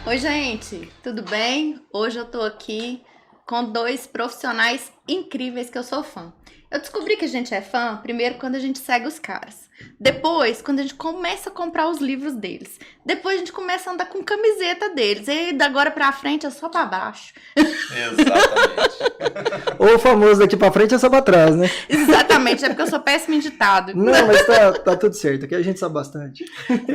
Oi, gente, tudo bem? Hoje eu tô aqui com dois profissionais incríveis que eu sou fã. Eu descobri que a gente é fã primeiro quando a gente segue os caras. Depois, quando a gente começa a comprar os livros deles. Depois a gente começa a andar com camiseta deles. E da agora pra frente é só pra baixo. Exatamente. Ou o famoso daqui pra frente é só pra trás, né? Exatamente, é porque eu sou péssima em ditado. Não, mas tá tudo certo, aqui a gente sabe bastante.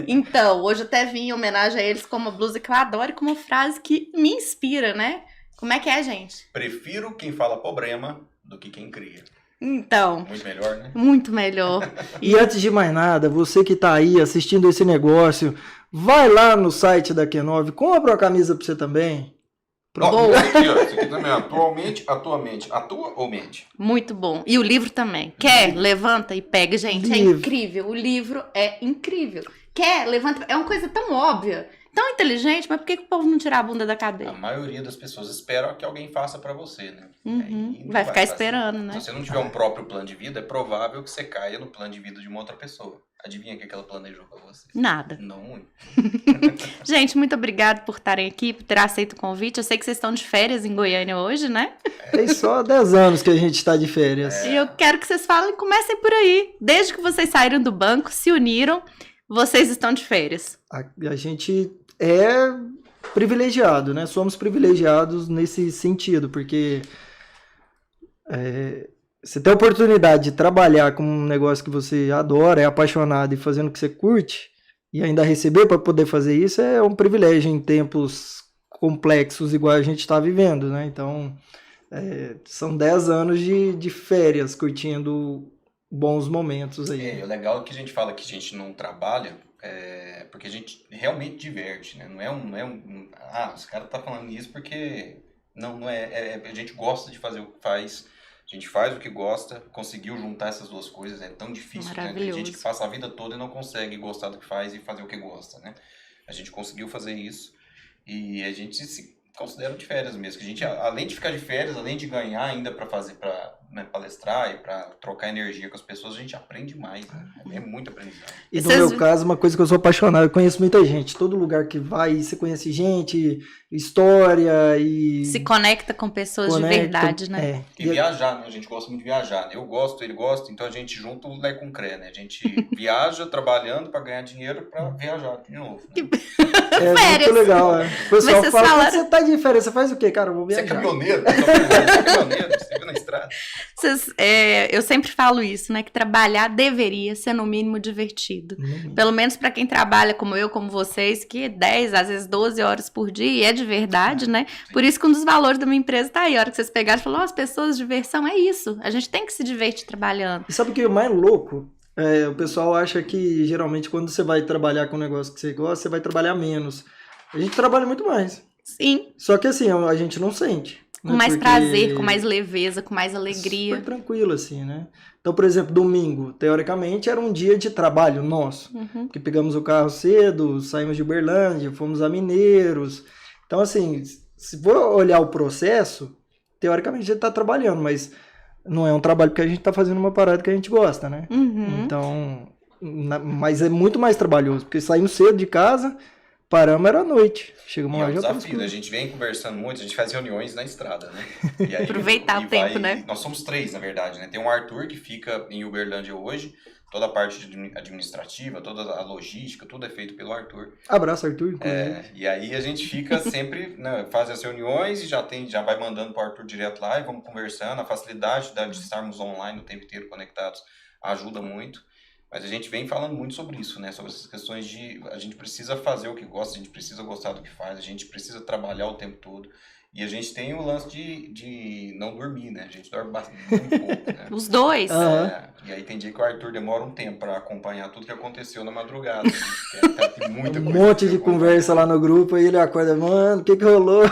Então, hoje eu até vim em homenagem a eles com uma blusa que eu adoro e com uma frase que me inspira, né? Como é que é, gente? Prefiro quem fala problema do que quem cria. Então, Muito melhor, né? muito melhor. E antes de mais nada, você que tá aí assistindo esse negócio, vai lá no site da Q9, compra uma camisa pra você também. Ó, Boa. aqui, ó, isso aqui também, atualmente, atua ou mente? Muito bom. E o livro também. Quer? Levanta e pega, gente. É Livro. incrível. O livro é incrível. Quer? Levanta. É uma coisa tão óbvia, tão inteligente, mas por que que o povo não tira a bunda da A cadeira? maioria das pessoas espera que alguém faça pra você, né? Uhum. Aí não Vai ficar fazer. esperando, né? Se você não tiver um próprio plano de vida, é provável que você caia no plano de vida de uma outra pessoa. Adivinha o que ela planejou pra você? Nada. Não muito. Gente, muito obrigada por estarem aqui, por ter aceito o convite. Eu sei que vocês estão de férias em Goiânia hoje, né? Tem só 10 anos que a gente tá de férias. E eu quero que vocês falem, comecem por aí. Desde que vocês saíram do banco, se uniram, vocês estão de férias. A gente é privilegiado, né? Somos privilegiados nesse sentido, porque você tem a oportunidade de trabalhar com um negócio que você adora, é apaixonado e fazendo o que você curte, e ainda receber para poder fazer isso é um privilégio em tempos complexos igual a gente está vivendo, né? Então, são 10 anos de férias, curtindo bons momentos aí. É, o legal é que a gente fala que a gente não trabalha, porque a gente realmente diverte, né? Não é esse cara tá falando isso porque não é, a gente gosta de fazer o que faz, a gente faz o que gosta, conseguiu juntar essas duas coisas, é tão difícil, né? Tem gente que passa a vida toda e não consegue gostar do que faz e fazer o que gosta, né? A gente conseguiu fazer isso e a gente se considera de férias mesmo, que a gente, além de ficar de férias, além de ganhar ainda para fazer, para palestrar e para trocar energia com as pessoas, a gente aprende mais, né? É muito aprendizado. E no meu caso, uma coisa que eu sou apaixonado, eu conheço muita gente. Todo lugar que vai, você conhece gente, história e... Se conecta com pessoas de verdade, né? E viajar, né? A gente gosta muito de viajar, né? Eu gosto, ele gosta, então a gente junta o Lé com o Cré, né? A gente viaja trabalhando para ganhar dinheiro para viajar de novo. Né? É muito legal, né? O pessoal fala, você tá de férias, você faz o quê, cara? Eu vou viajar. Você é caminhoneiro, você é caminhoneiro, você vive na estrada. Eu sempre falo isso, né? Que trabalhar deveria ser no mínimo divertido. Pelo menos para quem trabalha como eu, como vocês, que 10, às vezes 12 horas por dia, e é de verdade, né? Por isso que um dos valores da minha empresa tá aí. A hora que vocês pegaram e falaram, as pessoas de diversão é isso. A gente tem que se divertir trabalhando. E sabe o que é mais louco? O pessoal acha que geralmente quando você vai trabalhar com um negócio que você gosta, você vai trabalhar menos. A gente trabalha muito mais. Sim. Só que assim, a gente não sente. Com mais prazer, com mais leveza, com mais alegria. Super tranquilo, assim, né? Então, por exemplo, domingo, teoricamente, era um dia de trabalho nosso. Porque pegamos o carro cedo, saímos de Uberlândia, fomos a Mineiros. Então, assim, se for olhar o processo, teoricamente a gente tá trabalhando, mas não é um trabalho porque a gente tá fazendo uma parada que a gente gosta, né? Então, mas é muito mais trabalhoso, porque saímos cedo de casa... Paramos, era à noite. Chegamos lá, já já desafio, né? A gente vem conversando muito, a gente faz reuniões na estrada, né? E aí, aproveitar o tempo, né? Nós somos 3, na verdade, né? Tem o Arthur, que fica em Uberlândia hoje, toda a parte administrativa, toda a logística, tudo é feito pelo Arthur. Abraço, Arthur. E aí a gente fica sempre, né, faz as reuniões e já vai mandando pro Arthur direto lá e vamos conversando. A facilidade de estarmos online o tempo inteiro conectados ajuda muito. Mas a gente vem falando muito sobre isso, né? Sobre essas questões de... A gente precisa fazer o que gosta, a gente precisa gostar do que faz, a gente precisa trabalhar o tempo todo. E a gente tem o lance de não dormir, né? A gente dorme muito pouco, né? Os dois. E aí tem dia que o Arthur demora um tempo para acompanhar tudo que aconteceu na madrugada. Né? Tem muita coisa. Um monte de conversa lá no grupo, aí ele acorda, mano, o que rolou?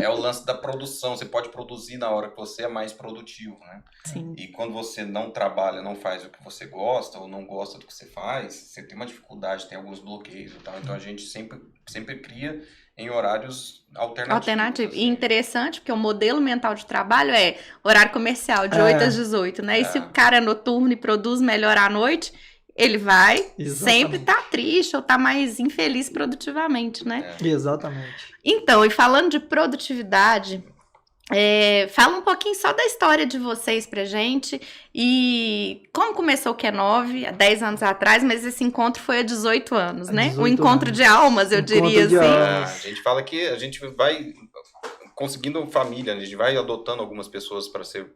É o lance da produção. Você pode produzir na hora que você é mais produtivo, né? Sim. E quando você não trabalha, não faz o que você gosta ou não gosta do que você faz, você tem uma dificuldade, tem alguns bloqueios e tal. Então a gente sempre cria em horários alternativos. E interessante, porque o modelo mental de trabalho é horário comercial, de 8 às 18, né? E se o cara é noturno e produz melhor à noite, ele vai Exatamente. sempre estar triste ou estar mais infeliz produtivamente, né? Exatamente. Então, e falando de produtividade, fala um pouquinho só da história de vocês pra gente e como começou o Q9 há 10 anos atrás, mas esse encontro foi há 18 anos, né? 18 Um encontro anos. de almas, eu Encontro diria de assim. almas. A gente fala que a gente vai conseguindo família, a gente vai adotando algumas pessoas para ser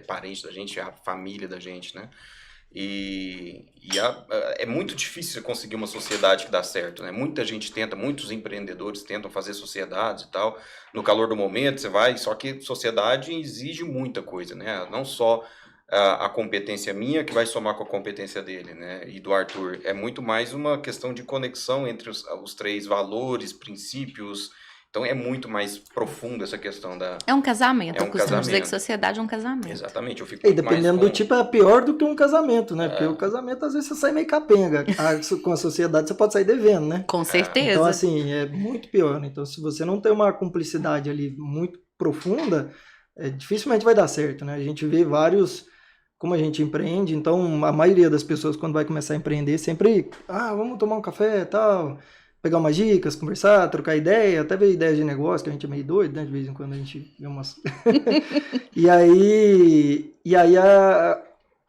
parente da gente, a família da gente, né? É muito difícil conseguir uma sociedade que dá certo, né? Muita gente tenta, muitos empreendedores tentam fazer sociedades e tal. No calor do momento você vai, só que sociedade exige muita coisa, né? Não só a competência minha que vai somar com a competência dele, né? E do Arthur. É muito mais uma questão de conexão entre os três valores, princípios. Então é muito mais profundo essa questão da... É um casamento, É um eu costumo dizer que casamento. sociedade é um casamento. Exatamente, eu fico E muito mais dependendo com... do tipo, é pior do que um casamento, né? Porque o casamento, às vezes, você sai meio capenga. Com a sociedade, você pode sair devendo, né? Com certeza. Então, assim, é muito pior. Então, se você não tem uma cumplicidade ali muito profunda, dificilmente vai dar certo, né? A gente vê vários... Como a gente empreende, então a maioria das pessoas, quando vai começar a empreender, sempre... vamos tomar um café e tal... Pegar umas dicas, conversar, trocar ideia, até ver ideias de negócio, que a gente é meio doido, né? De vez em quando a gente vê umas... E aí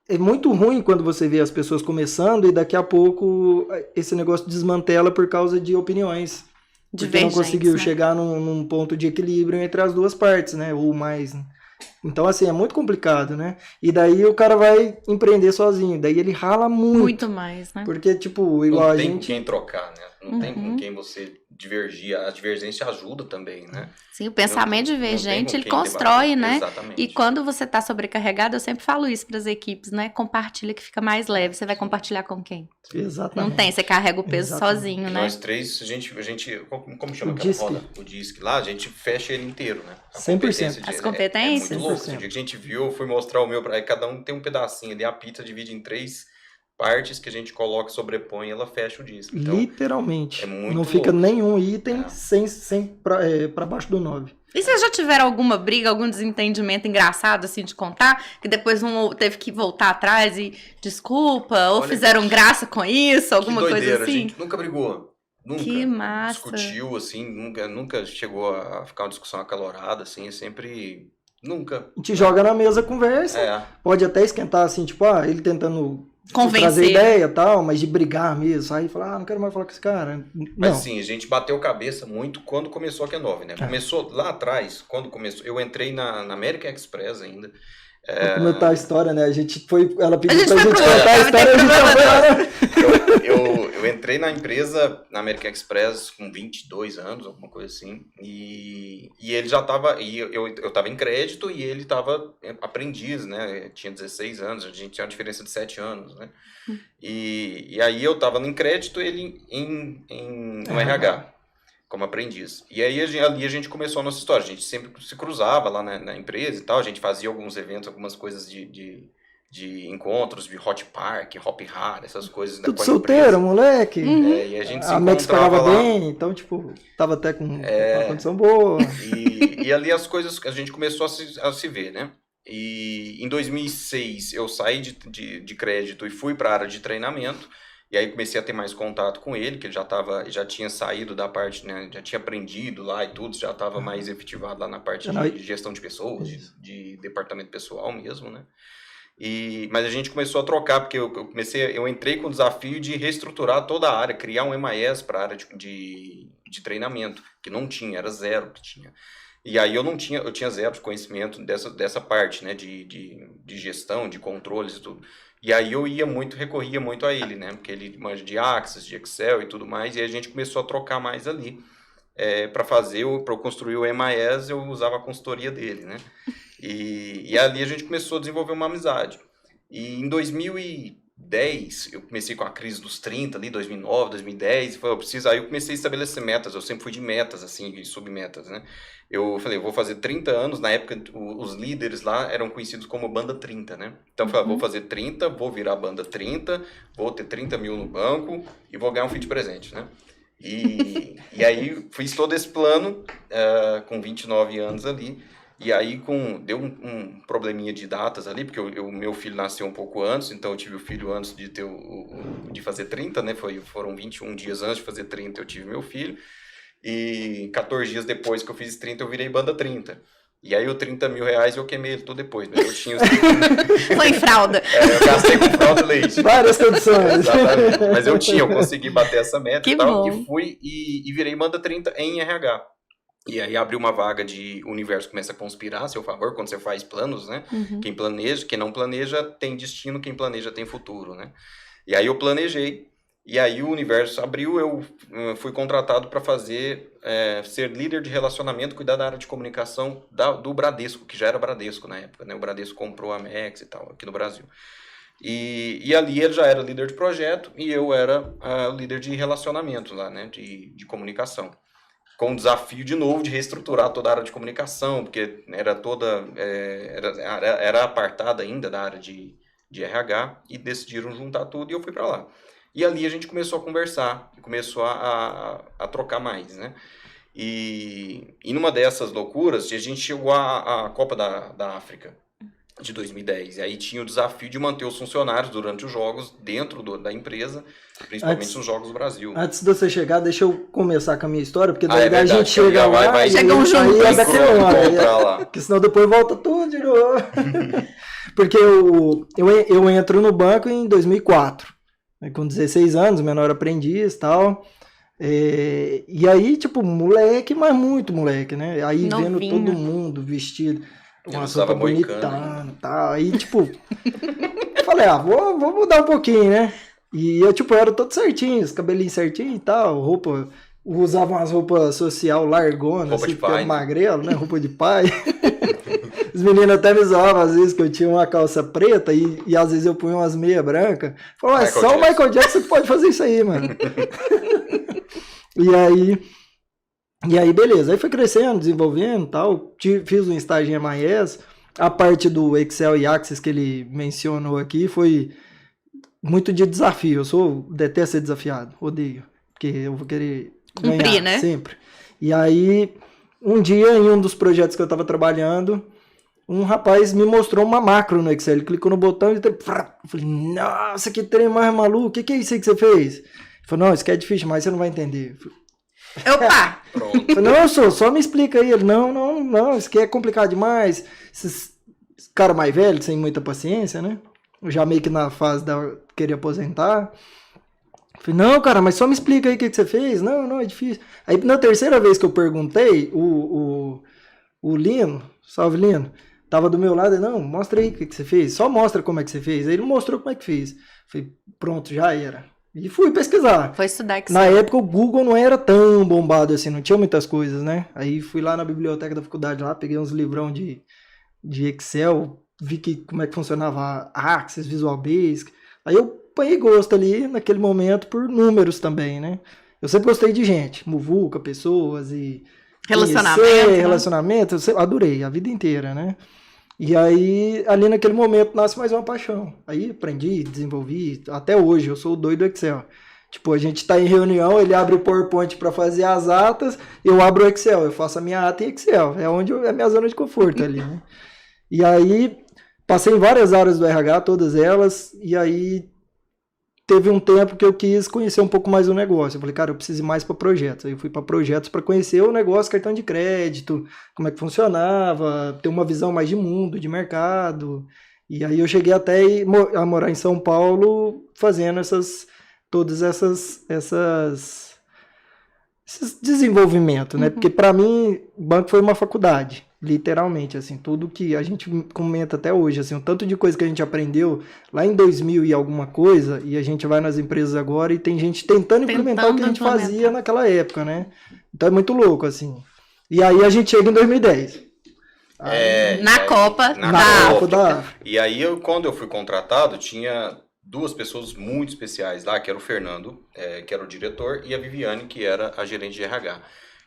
é muito ruim quando você vê as pessoas começando e daqui a pouco esse negócio desmantela por causa de opiniões. Porque não conseguiu chegar num ponto de equilíbrio entre as duas partes, né? Ou mais, né? Então, assim, é muito complicado, né? E daí o cara vai empreender sozinho. Daí ele rala muito. Muito mais, né? Porque, tipo, igual a gente... Não tem com quem trocar, né? Não tem com quem você divergir. A divergência ajuda também, né? Sim, o pensamento divergente, ele quem constrói, debater. né? Exatamente. E quando você tá sobrecarregado, eu sempre falo isso para as equipes, né? Compartilha que fica mais leve. Você vai compartilhar com quem? Exatamente. Não tem, você carrega o peso sozinho, né? Nós três, a gente como chama aquela DISC. roda? O DISC lá, a gente fecha ele inteiro, né? 100%. As competências? É muito louco. O dia que a gente viu, eu fui mostrar o meu pra cada um tem um pedacinho ali, a pizza divide em 3 partes que a gente coloca, sobrepõe e ela fecha o disco. Então, literalmente. é muito não fica louco. nenhum item sem pra baixo do 9. E vocês já tiveram alguma briga, algum desentendimento engraçado, assim, de contar? Que depois um teve que voltar atrás e desculpa, ou Olha, fizeram graça com isso, alguma que doideira, coisa assim? a gente nunca brigou. Nunca. Que massa. Discutiu, assim, nunca chegou a ficar uma discussão acalorada, assim, é sempre... Nunca. A gente joga na mesa, conversa. Pode até esquentar, assim, tipo, ele tentando trazer ideia e tal, mas de brigar mesmo. Aí falar, não quero mais falar com esse cara. Mas não. sim, a gente bateu cabeça muito quando começou a Q9, né? Começou lá atrás, quando começou. Eu entrei na American Express ainda. Vou comentar a história, né? Ela pediu pra foi gente contar a história, a gente já foi lá. Eu entrei na empresa, na American Express, com 22 anos, alguma coisa assim, e ele já tava, eu tava em crédito e ele tava aprendiz, né? Tinha 16 anos, a gente tinha uma diferença de 7 anos, né? E aí eu tava em crédito, ele no RH. Como aprendiz. E aí ali a gente começou a nossa história. A gente sempre se cruzava lá na empresa e tal. A gente fazia alguns eventos, algumas coisas de encontros, de hot park, hop hard, essas coisas. Tudo solteiro, moleque. E a gente se a Max encontrava pagava lá. bem, então, tipo, tava até com uma condição boa. E ali as coisas, a gente começou a se ver, né? E em 2006 eu saí de crédito e fui para a área de treinamento. E aí comecei a ter mais contato com ele, que ele já tinha saído da parte, né, já tinha aprendido lá e tudo, já estava mais efetivado lá na parte de gestão de pessoas, de departamento pessoal mesmo, né? Mas a gente começou a trocar, porque eu entrei com o desafio de reestruturar toda a área, criar um MIS para a área de treinamento, que não tinha, era zero que tinha. E aí eu tinha zero de conhecimento dessa parte, né, de gestão, de controles e tudo. E aí eu recorria muito a ele, né? Porque ele manja de Access, de Excel e tudo mais, e a gente começou a trocar mais ali. Para eu construir o MIS, eu usava a consultoria dele, né? E ali a gente começou a desenvolver uma amizade. E em 2010, eu comecei com a crise dos 30 ali, 2009, 2010, aí eu comecei a estabelecer metas, eu sempre fui de metas, assim, de submetas, né? Eu falei, vou fazer 30 anos, na época os líderes lá eram conhecidos como Banda 30, né? Então eu falei, vou fazer 30, vou virar Banda 30, vou ter 30 mil no banco e vou ganhar um fit presente, né? E aí fiz todo esse plano com 29 anos ali E aí deu um probleminha de datas ali, porque o meu filho nasceu um pouco antes, então eu tive o filho antes de ter de fazer 30, né? Foram 21 dias antes de fazer 30, eu tive meu filho. E 14 dias depois que eu fiz 30, eu virei banda 30. E aí o 30 mil reais eu queimei ele tudo depois, mas eu tinha os 30. Foi em fralda. Eu gastei com fralda e leite. Várias condições. Exatamente. Mas eu consegui bater essa meta Que e tal. bom. E fui e virei banda 30 em RH. E aí abriu uma vaga de o universo começa a conspirar a seu favor quando você faz planos, né? Uhum. Quem planeja, quem não planeja tem destino, quem planeja tem futuro, né? E aí eu planejei, e aí o universo abriu, eu fui contratado para ser líder de relacionamento, cuidar da área de comunicação do Bradesco, que já era Bradesco na época, né? O Bradesco comprou a Amex e tal, aqui no Brasil. E ali ele já era líder de projeto e eu era líder de relacionamento lá, né? De comunicação. Com o desafio, de novo, de reestruturar toda a área de comunicação, porque era apartada ainda da área de RH, e decidiram juntar tudo e eu fui para lá. E ali a gente começou a conversar, começou a trocar mais, né? E numa dessas loucuras, a gente chegou à Copa da África de 2010. E aí tinha o desafio de manter os funcionários durante os jogos dentro da empresa, principalmente nos Jogos do Brasil. Antes de você chegar, deixa eu começar com a minha história, porque daí a gente então chega lá e chegam juntos. aí é daquela hora. lá. Porque senão depois volta tudo de novo. Porque eu entro no banco em 2004, né, com 16 anos, menor aprendiz e tal. E aí, tipo, moleque, mas muito moleque, né? Aí Novinho. vendo todo mundo vestido, uma usava roupa moicano, bonitona e tal. Aí, tipo, eu falei, vou mudar um pouquinho, né? E eu, tipo, era todo certinho, os cabelinhos certinho e tal, roupa... Usava umas roupas social largona, Roupa assim, de porque pai, era né? magrelo, né? Roupa de pai. Os meninos até me zoavam, às vezes, que eu tinha uma calça preta e às vezes eu punha umas meias brancas. Falavam, é só o Michael Jackson que pode fazer isso aí, mano. E aí, beleza. Aí foi crescendo, desenvolvendo e tal. Fiz um estágio em MIS. A parte do Excel e Access que ele mencionou aqui foi muito de desafio. Detesto ser desafiado, odeio. Porque eu vou querer cumprir, ganhar, né? Sempre. E aí, um dia, em um dos projetos que eu estava trabalhando, um rapaz me mostrou uma macro no Excel. Ele clicou no botão e... Eu falei, nossa, que trem mais maluco. O que é isso aí que você fez? Ele falou, não, isso aqui é difícil, mas você não vai entender. Opa! Pronto. Eu falei, não, só me explica aí. Ele, não, isso aqui é complicado demais. Esses cara mais velho, sem muita paciência, né? Eu já meio que na fase da querer aposentar. Falei, não, cara, mas só me explica aí o que você fez. Não, é difícil. Aí, na terceira vez que eu perguntei, o Lino, salve Lino, tava do meu lado e, não, mostra aí o que você fez. Só mostra como é que você fez. Aí ele mostrou como é que fez. Falei, pronto, já era. E fui pesquisar. Foi estudar Excel. Na época o Google não era tão bombado assim, não tinha muitas coisas, né? Aí fui lá na biblioteca da faculdade lá, peguei uns livrão de Excel, vi como é que funcionava Access, Visual Basic. Aí eu apanhei gosto ali, naquele momento, por números também, né? Eu sempre gostei de gente, muvuca, pessoas e... Relacionamento, eu adorei a vida inteira, né? E aí, ali naquele momento, nasce mais uma paixão. Aí aprendi, desenvolvi, até hoje, eu sou o doido do Excel. Tipo, a gente tá em reunião, ele abre o PowerPoint para fazer as atas, eu abro o Excel, eu faço a minha ata em Excel. É onde é a minha zona de conforto ali, né? E aí, passei em várias áreas do RH, todas elas, e aí teve um tempo que eu quis conhecer um pouco mais o negócio. Eu falei, cara, eu preciso ir mais para projetos. Aí eu fui para projetos para conhecer o negócio, cartão de crédito, como é que funcionava, ter uma visão mais de mundo, de mercado. E aí eu cheguei até a morar em São Paulo fazendo todos esses desenvolvimentos, né? Porque para mim, o banco foi uma faculdade, literalmente, assim, tudo que a gente comenta até hoje, assim, o tanto de coisa que a gente aprendeu lá em 2000 e alguma coisa, e a gente vai nas empresas agora e tem gente tentando implementar o que a gente fazia naquela época, né? Então é muito louco, assim. E aí a gente chega em 2010. Na Copa da África. E aí, quando eu fui contratado, tinha duas pessoas muito especiais lá, que era o Fernando, que era o diretor, e a Viviane, que era a gerente de RH,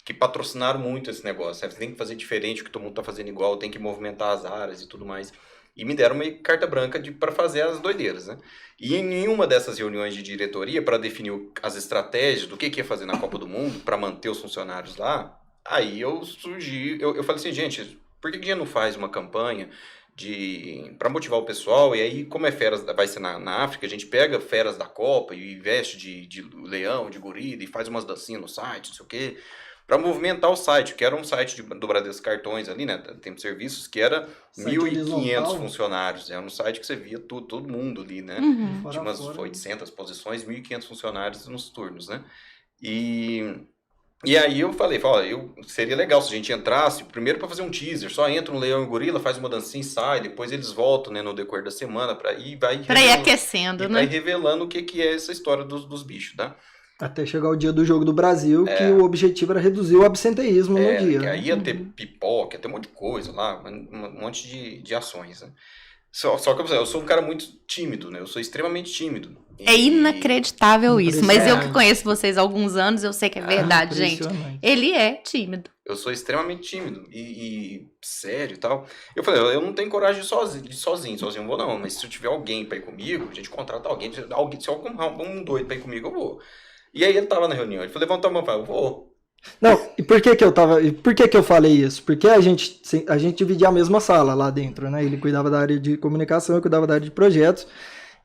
que patrocinaram muito esse negócio. Você tem que fazer diferente, o que todo mundo está fazendo igual, tem que movimentar as áreas e tudo mais. E me deram uma carta branca para fazer as doideiras, né? E em nenhuma dessas reuniões de diretoria, para definir as estratégias do que ia fazer na Copa do Mundo, para manter os funcionários lá, aí eu falei assim, gente, por que a gente não faz uma campanha para motivar o pessoal? E aí, como é feras, vai ser na África, a gente pega feras da Copa e veste de leão, de gorila e faz umas dancinhas no site, não sei o quê, para movimentar o site, que era um site do Bradesco Cartões ali, né, Tempo de Serviços, que era Site 1.500 horizontal. funcionários. Era um site que você via todo mundo ali, né? Uhum. Fora Tinha umas fora. 800 posições, 1.500 funcionários nos turnos, né? E aí eu falei, seria legal se a gente entrasse, primeiro para fazer um teaser, só entra um leão e um gorila, faz uma dancinha e sai, depois eles voltam, né, no decorrer da semana, para ir Aquecendo, né? revelando o que é essa história dos bichos, tá? Até chegar o dia do Jogo do Brasil, que o objetivo era reduzir o absenteísmo no dia. Que né? aí ia ter pipoca, ia ter um monte de coisa lá, um monte de ações, né? Só que eu sou um cara muito tímido, né? Eu sou extremamente tímido. É inacreditável isso, mas eu que Impressionante. conheço vocês há alguns anos, eu sei que é verdade, gente. Impressionante. Ele é tímido. Eu sou extremamente tímido e sério e tal. Eu falei, eu não tenho coragem de ir sozinho eu vou não, mas se eu tiver alguém pra ir comigo, a gente contrata alguém, se um doido pra ir comigo, eu vou. E aí ele tava na reunião, ele falou, levanta a mão, eu vou. Não, e por que eu falei isso? Porque a gente dividia a mesma sala lá dentro, né? Ele cuidava da área de comunicação, eu cuidava da área de projetos,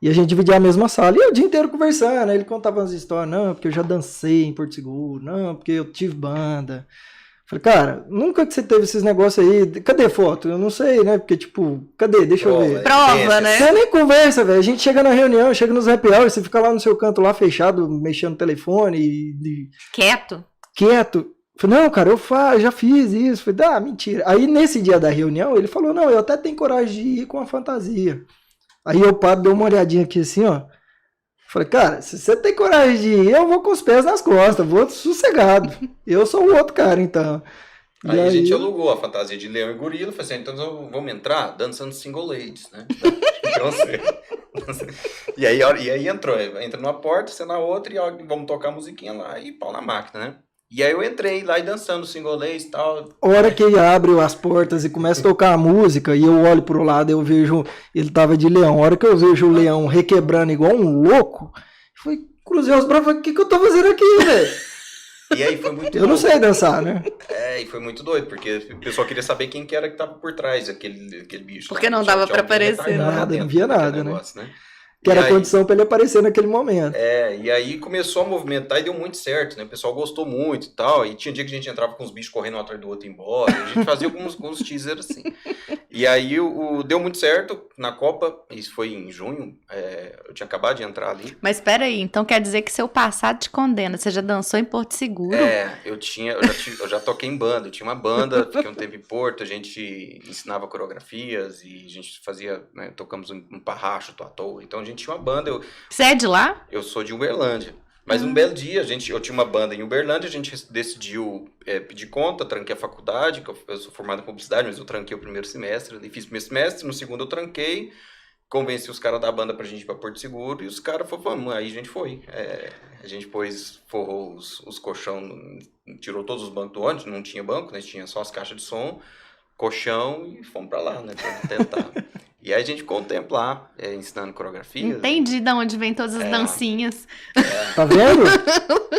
e a gente dividia a mesma sala, e eu o dia inteiro conversando, ele contava umas histórias, não, porque eu já dancei em Porto Seguro, não, porque eu tive banda. Falei, cara, nunca que você teve esses negócios aí, cadê foto? Eu não sei, né? Porque, tipo, cadê? Deixa eu ver. Prova, né? Você nem conversa, velho. A gente chega na reunião, chega nos happy hours, você fica lá no seu canto lá fechado, mexendo no telefone e Quieto. quieto. Falei, não, cara, eu já fiz isso. Falei, mentira. Aí nesse dia da reunião, ele falou, não, eu até tenho coragem de ir com a fantasia. Aí eu paro, dei uma olhadinha aqui assim, ó. Falei, cara, se você tem coragem de ir, eu vou com os pés nas costas, vou sossegado. Eu sou o outro cara, então. Aí a gente alugou a fantasia de leão e gorila, falei assim, então vamos entrar dançando single ladies, né? Então, assim, e aí entra numa porta, você na outra, e ó, vamos tocar a musiquinha lá e pau na máquina, né? E aí eu entrei lá e dançando single ladies e tal. A hora que ele abre as portas e começa a tocar a música, e eu olho pro lado, eu vejo, ele tava de leão. A hora que eu vejo o leão requebrando igual um louco, eu falei, cruzei os braços, falei, o que eu tô fazendo aqui, velho? E aí foi muito Eu não sei dançar, né? E foi muito doido, porque o pessoal queria saber quem que era que tava por trás daquele bicho. Porque não dava pra aparecer, nada, não via nada, negócio, né? Que era a condição pra ele aparecer naquele momento. E aí começou a movimentar e deu muito certo, né? O pessoal gostou muito e tal. E tinha dia que a gente entrava com os bichos correndo um atrás do outro e embora. A gente fazia alguns teasers assim. E aí deu muito certo na Copa. Isso foi em junho. Eu tinha acabado de entrar ali. Mas peraí, então quer dizer que seu passado te condena. Você já dançou em Porto Seguro? Eu já toquei em banda. Eu tinha uma banda, fiquei um tempo em Porto. A gente ensinava coreografias e a gente fazia, né, tocamos um parracho, à toa. Então a gente tinha uma banda. Você é de lá? Eu sou de Uberlândia. Mas um belo dia, eu tinha uma banda em Uberlândia, a gente decidiu pedir conta, tranquei a faculdade, que eu sou formado em publicidade, mas eu tranquei o primeiro semestre, fiz o primeiro semestre, no segundo eu tranquei, convenci os caras da banda pra gente ir pra Porto Seguro, e os caras falaram, vamos, aí a gente foi. A gente forrou os colchão, tirou todos os bancos do ônibus, não tinha banco, né, tinha só as caixas de som, colchão, e fomos pra lá, né, pra tentar. E aí a gente ficou um tempo lá, ensinando coreografias. Entendi de onde vem todas as dancinhas. Tá vendo?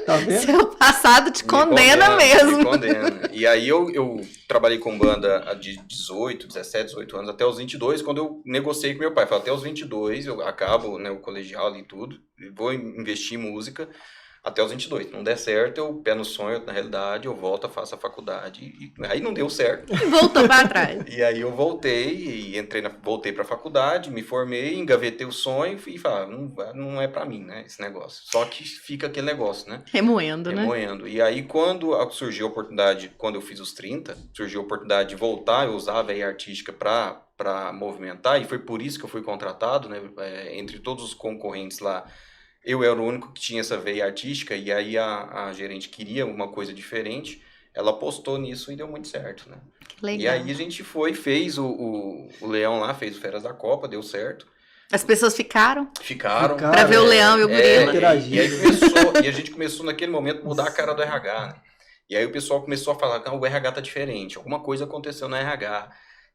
Tá vendo? Seu passado te condena mesmo. Me condena. E aí eu trabalhei com banda de 17, 18 anos, até os 22, quando eu negociei com meu pai. Falei, até os 22 eu acabo, né, o colegial e tudo, vou investir em música. Até os 22. Não der certo, eu pé no sonho, na realidade, eu volto, faço a faculdade. E aí não deu certo. E voltou pra trás. E aí eu voltei, e voltei pra faculdade, me formei, engavetei o sonho e falei, não é pra mim, né, esse negócio. Só que fica aquele negócio, né? Remoendo, né? Remoendo. E aí quando surgiu a oportunidade, quando eu fiz os 30, surgiu a oportunidade de voltar, eu usava a veia artística pra movimentar, e foi por isso que eu fui contratado, né, entre todos os concorrentes lá. Eu era o único que tinha essa veia artística, e aí a gerente queria uma coisa diferente, ela apostou nisso e deu muito certo, né? Que legal. E aí a gente fez o Leão lá, fez o Feras da Copa, deu certo. As pessoas ficaram Ficaram. pra ver o leão e o gorila. E aí a gente começou naquele momento a mudar a cara do RH, né? E aí o pessoal começou a falar que o RH tá diferente, alguma coisa aconteceu no RH.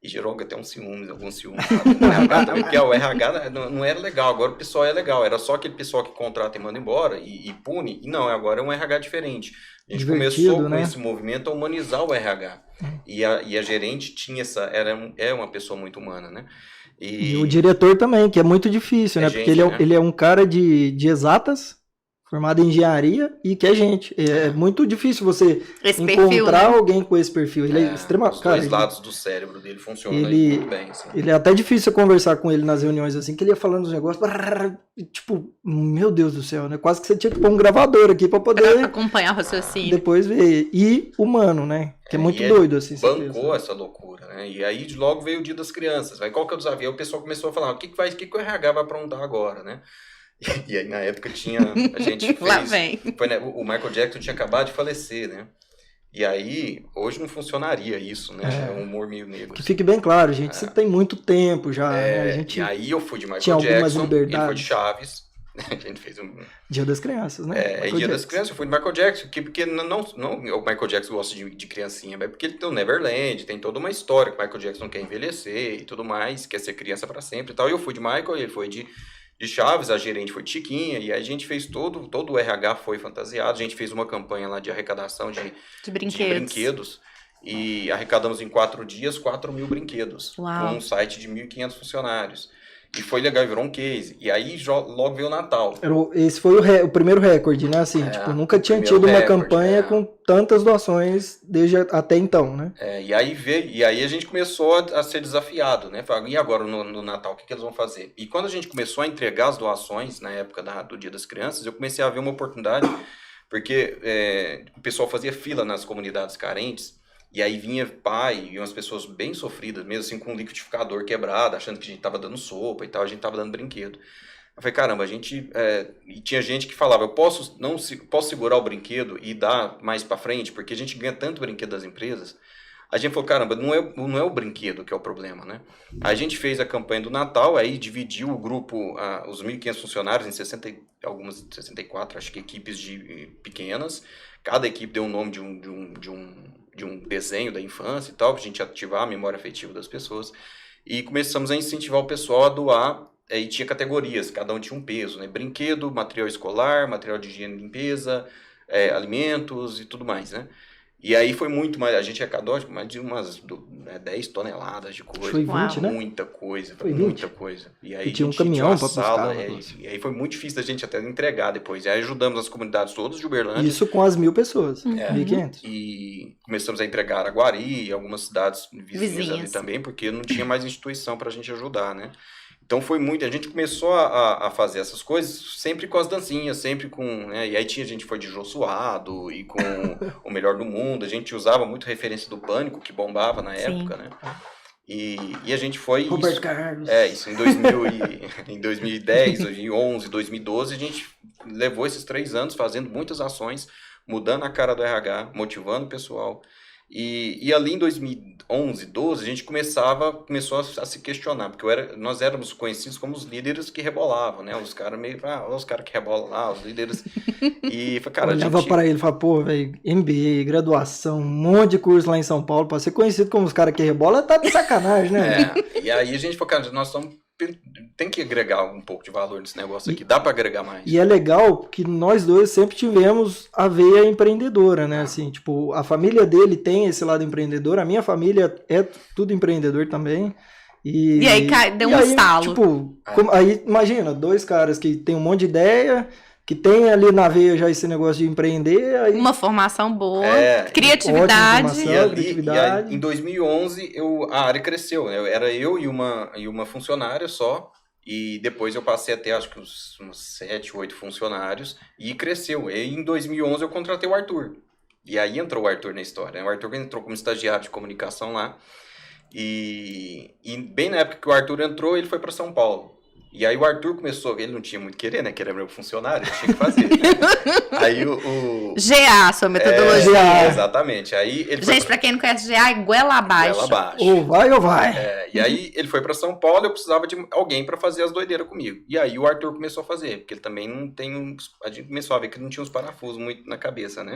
E gerou até alguns ciúmes, sabe? No RH também, porque o RH não era legal, agora o pessoal é legal, era só aquele pessoal que contrata e manda embora e pune, e não, agora é um RH diferente. A gente Divertido, começou com né? esse movimento a humanizar o RH. E a gerente tinha é uma pessoa muito humana, né? E o diretor também, que é muito difícil, né? gente, Porque né? ele é um cara de exatas, formado em engenharia e que é gente. É muito difícil você Esse encontrar perfil, né? alguém com esse perfil. Ele é extremamente. Os Cara, dois lados do cérebro dele funcionam ele- muito bem. Assim. ele é até difícil eu conversar com ele nas reuniões, assim, que ele ia falando os negócios. E, tipo, meu Deus do céu, né? Quase que você tinha que pôr um gravador aqui pra poder Acompanhar o raciocínio. depois ver. E humano, né? Que é muito E doido, assim. você bancou pensa. essa loucura, né? E aí logo veio o Dia das Crianças. Aí qual que é o desafio? Aí o pessoal começou a falar, o que o RH vai aprontar agora, né? E aí na época a gente Lá fez... vem. Foi, né, o Michael Jackson tinha acabado de falecer, né? E aí, hoje não funcionaria isso, né? É um humor meio negro. Que fique bem claro, gente. Você tem muito tempo já, né? A E gente aí eu fui de Michael tinha algumas Jackson, ele foi liberdades. de Chaves. A gente fez um... Dia das Crianças, né? Michael Dia das Jackson. Crianças, eu fui de Michael Jackson, porque não o Michael Jackson gosta de criancinha, mas porque ele tem o Neverland, tem toda uma história que o Michael Jackson quer envelhecer e tudo mais, quer ser criança pra sempre e tal. E eu fui de Michael, ele foi de Chaves, a gerente foi de Chiquinha, e aí a gente fez todo o RH foi fantasiado, a gente fez uma campanha lá de arrecadação de brinquedos, e arrecadamos em 4 dias 4.000 brinquedos, Uau. com um site de 1.500 funcionários. E foi legal, virou um case. E aí logo veio o Natal. Esse foi o primeiro recorde, né? Assim, tipo, nunca tinha primeiro tido uma recorde, campanha com tantas doações desde até então, né? E aí a gente começou a ser desafiado, né? Falei, e agora no Natal, o que eles vão fazer? E quando a gente começou a entregar as doações, na época do Dia das Crianças, eu comecei a ver uma oportunidade, porque o pessoal fazia fila nas comunidades carentes, e aí vinha pai e umas pessoas bem sofridas, mesmo assim com um liquidificador quebrado, achando que a gente tava dando sopa e tal, a gente tava dando brinquedo. Eu falei, caramba, e tinha gente que falava, eu posso segurar o brinquedo e dar mais pra frente, porque a gente ganha tanto brinquedo das empresas. A gente falou, caramba, não é o brinquedo que é o problema, né? A gente fez a campanha do Natal, aí dividiu o grupo, os 1.500 funcionários em 64, acho que equipes pequenas. Cada equipe deu um nome de um desenho da infância e tal, pra gente ativar a memória afetiva das pessoas. E começamos a incentivar o pessoal a doar, e tinha categorias, cada um tinha um peso, né? Brinquedo, material escolar, material de higiene e limpeza, alimentos e tudo mais, né? E aí foi muito mais, a gente arrecadou mais de umas 10 toneladas de coisa. Foi 20, né? Muita coisa, Foi muita 20. coisa. E aí E tinha um a gente caminhão uma pra sala, buscar. e aí foi muito difícil da gente até entregar depois. E aí ajudamos as comunidades todas de Uberlândia. Isso com as 1.000 pessoas, 1.500. E começamos a entregar Araguari e algumas cidades vizinhas ali também, porque não tinha mais instituição pra gente ajudar, né? Então foi muito, a gente começou a fazer essas coisas sempre com as dancinhas, sempre com, né, e aí a gente foi de Jô Suado e com O Melhor do Mundo, a gente usava muito referência do Pânico, que bombava na época, né? E a gente foi... Roberto Carlos. Isso em 2010, 2011, 2012, a gente levou esses 3 anos fazendo muitas ações, mudando a cara do RH, motivando o pessoal. E ali em 2011, 12, a gente começou a se questionar, porque nós éramos conhecidos como os líderes que rebolavam, né? Os caras meio, os caras que rebolam lá, os líderes. E, cara, olhava para ele e falava, pô, velho, MBA, graduação, um monte de curso lá em São Paulo, pra ser conhecido como os caras que rebolam, tá de sacanagem, né? E aí a gente falou, cara, nós tem que agregar um pouco de valor nesse negócio aqui, dá para agregar mais. E é legal que nós dois sempre tivemos a veia empreendedora, né? Assim, tipo, a família dele tem esse lado empreendedor, a minha família é tudo empreendedor também. E aí deu um estalo. Tipo, aí imagina, 2 caras que tem um monte de ideia, que tem ali na veia já esse negócio de empreender. Aí... Uma formação boa, criatividade. E aí, em 2011, a área cresceu, né? Era eu e uma funcionária só, e depois eu passei até, acho que uns 7, 8 funcionários, e cresceu. E em 2011 eu contratei o Arthur. E aí entrou o Arthur na história. O Arthur entrou como estagiário de comunicação lá, e bem na época que o Arthur entrou, ele foi para São Paulo. E aí o Arthur começou, ele não tinha muito querer, né? Que era meu funcionário, ele tinha que fazer. Aí GA, sua metodologia. Exatamente. Aí ele Gente, pra quem não conhece GA, é goela abaixo. Goela abaixo. Ou vai ou vai. E aí ele foi pra São Paulo, eu precisava de alguém pra fazer as doideiras comigo. E aí o Arthur começou a fazer, porque ele também não tem a gente começou a ver que ele não tinha uns parafusos muito na cabeça, né?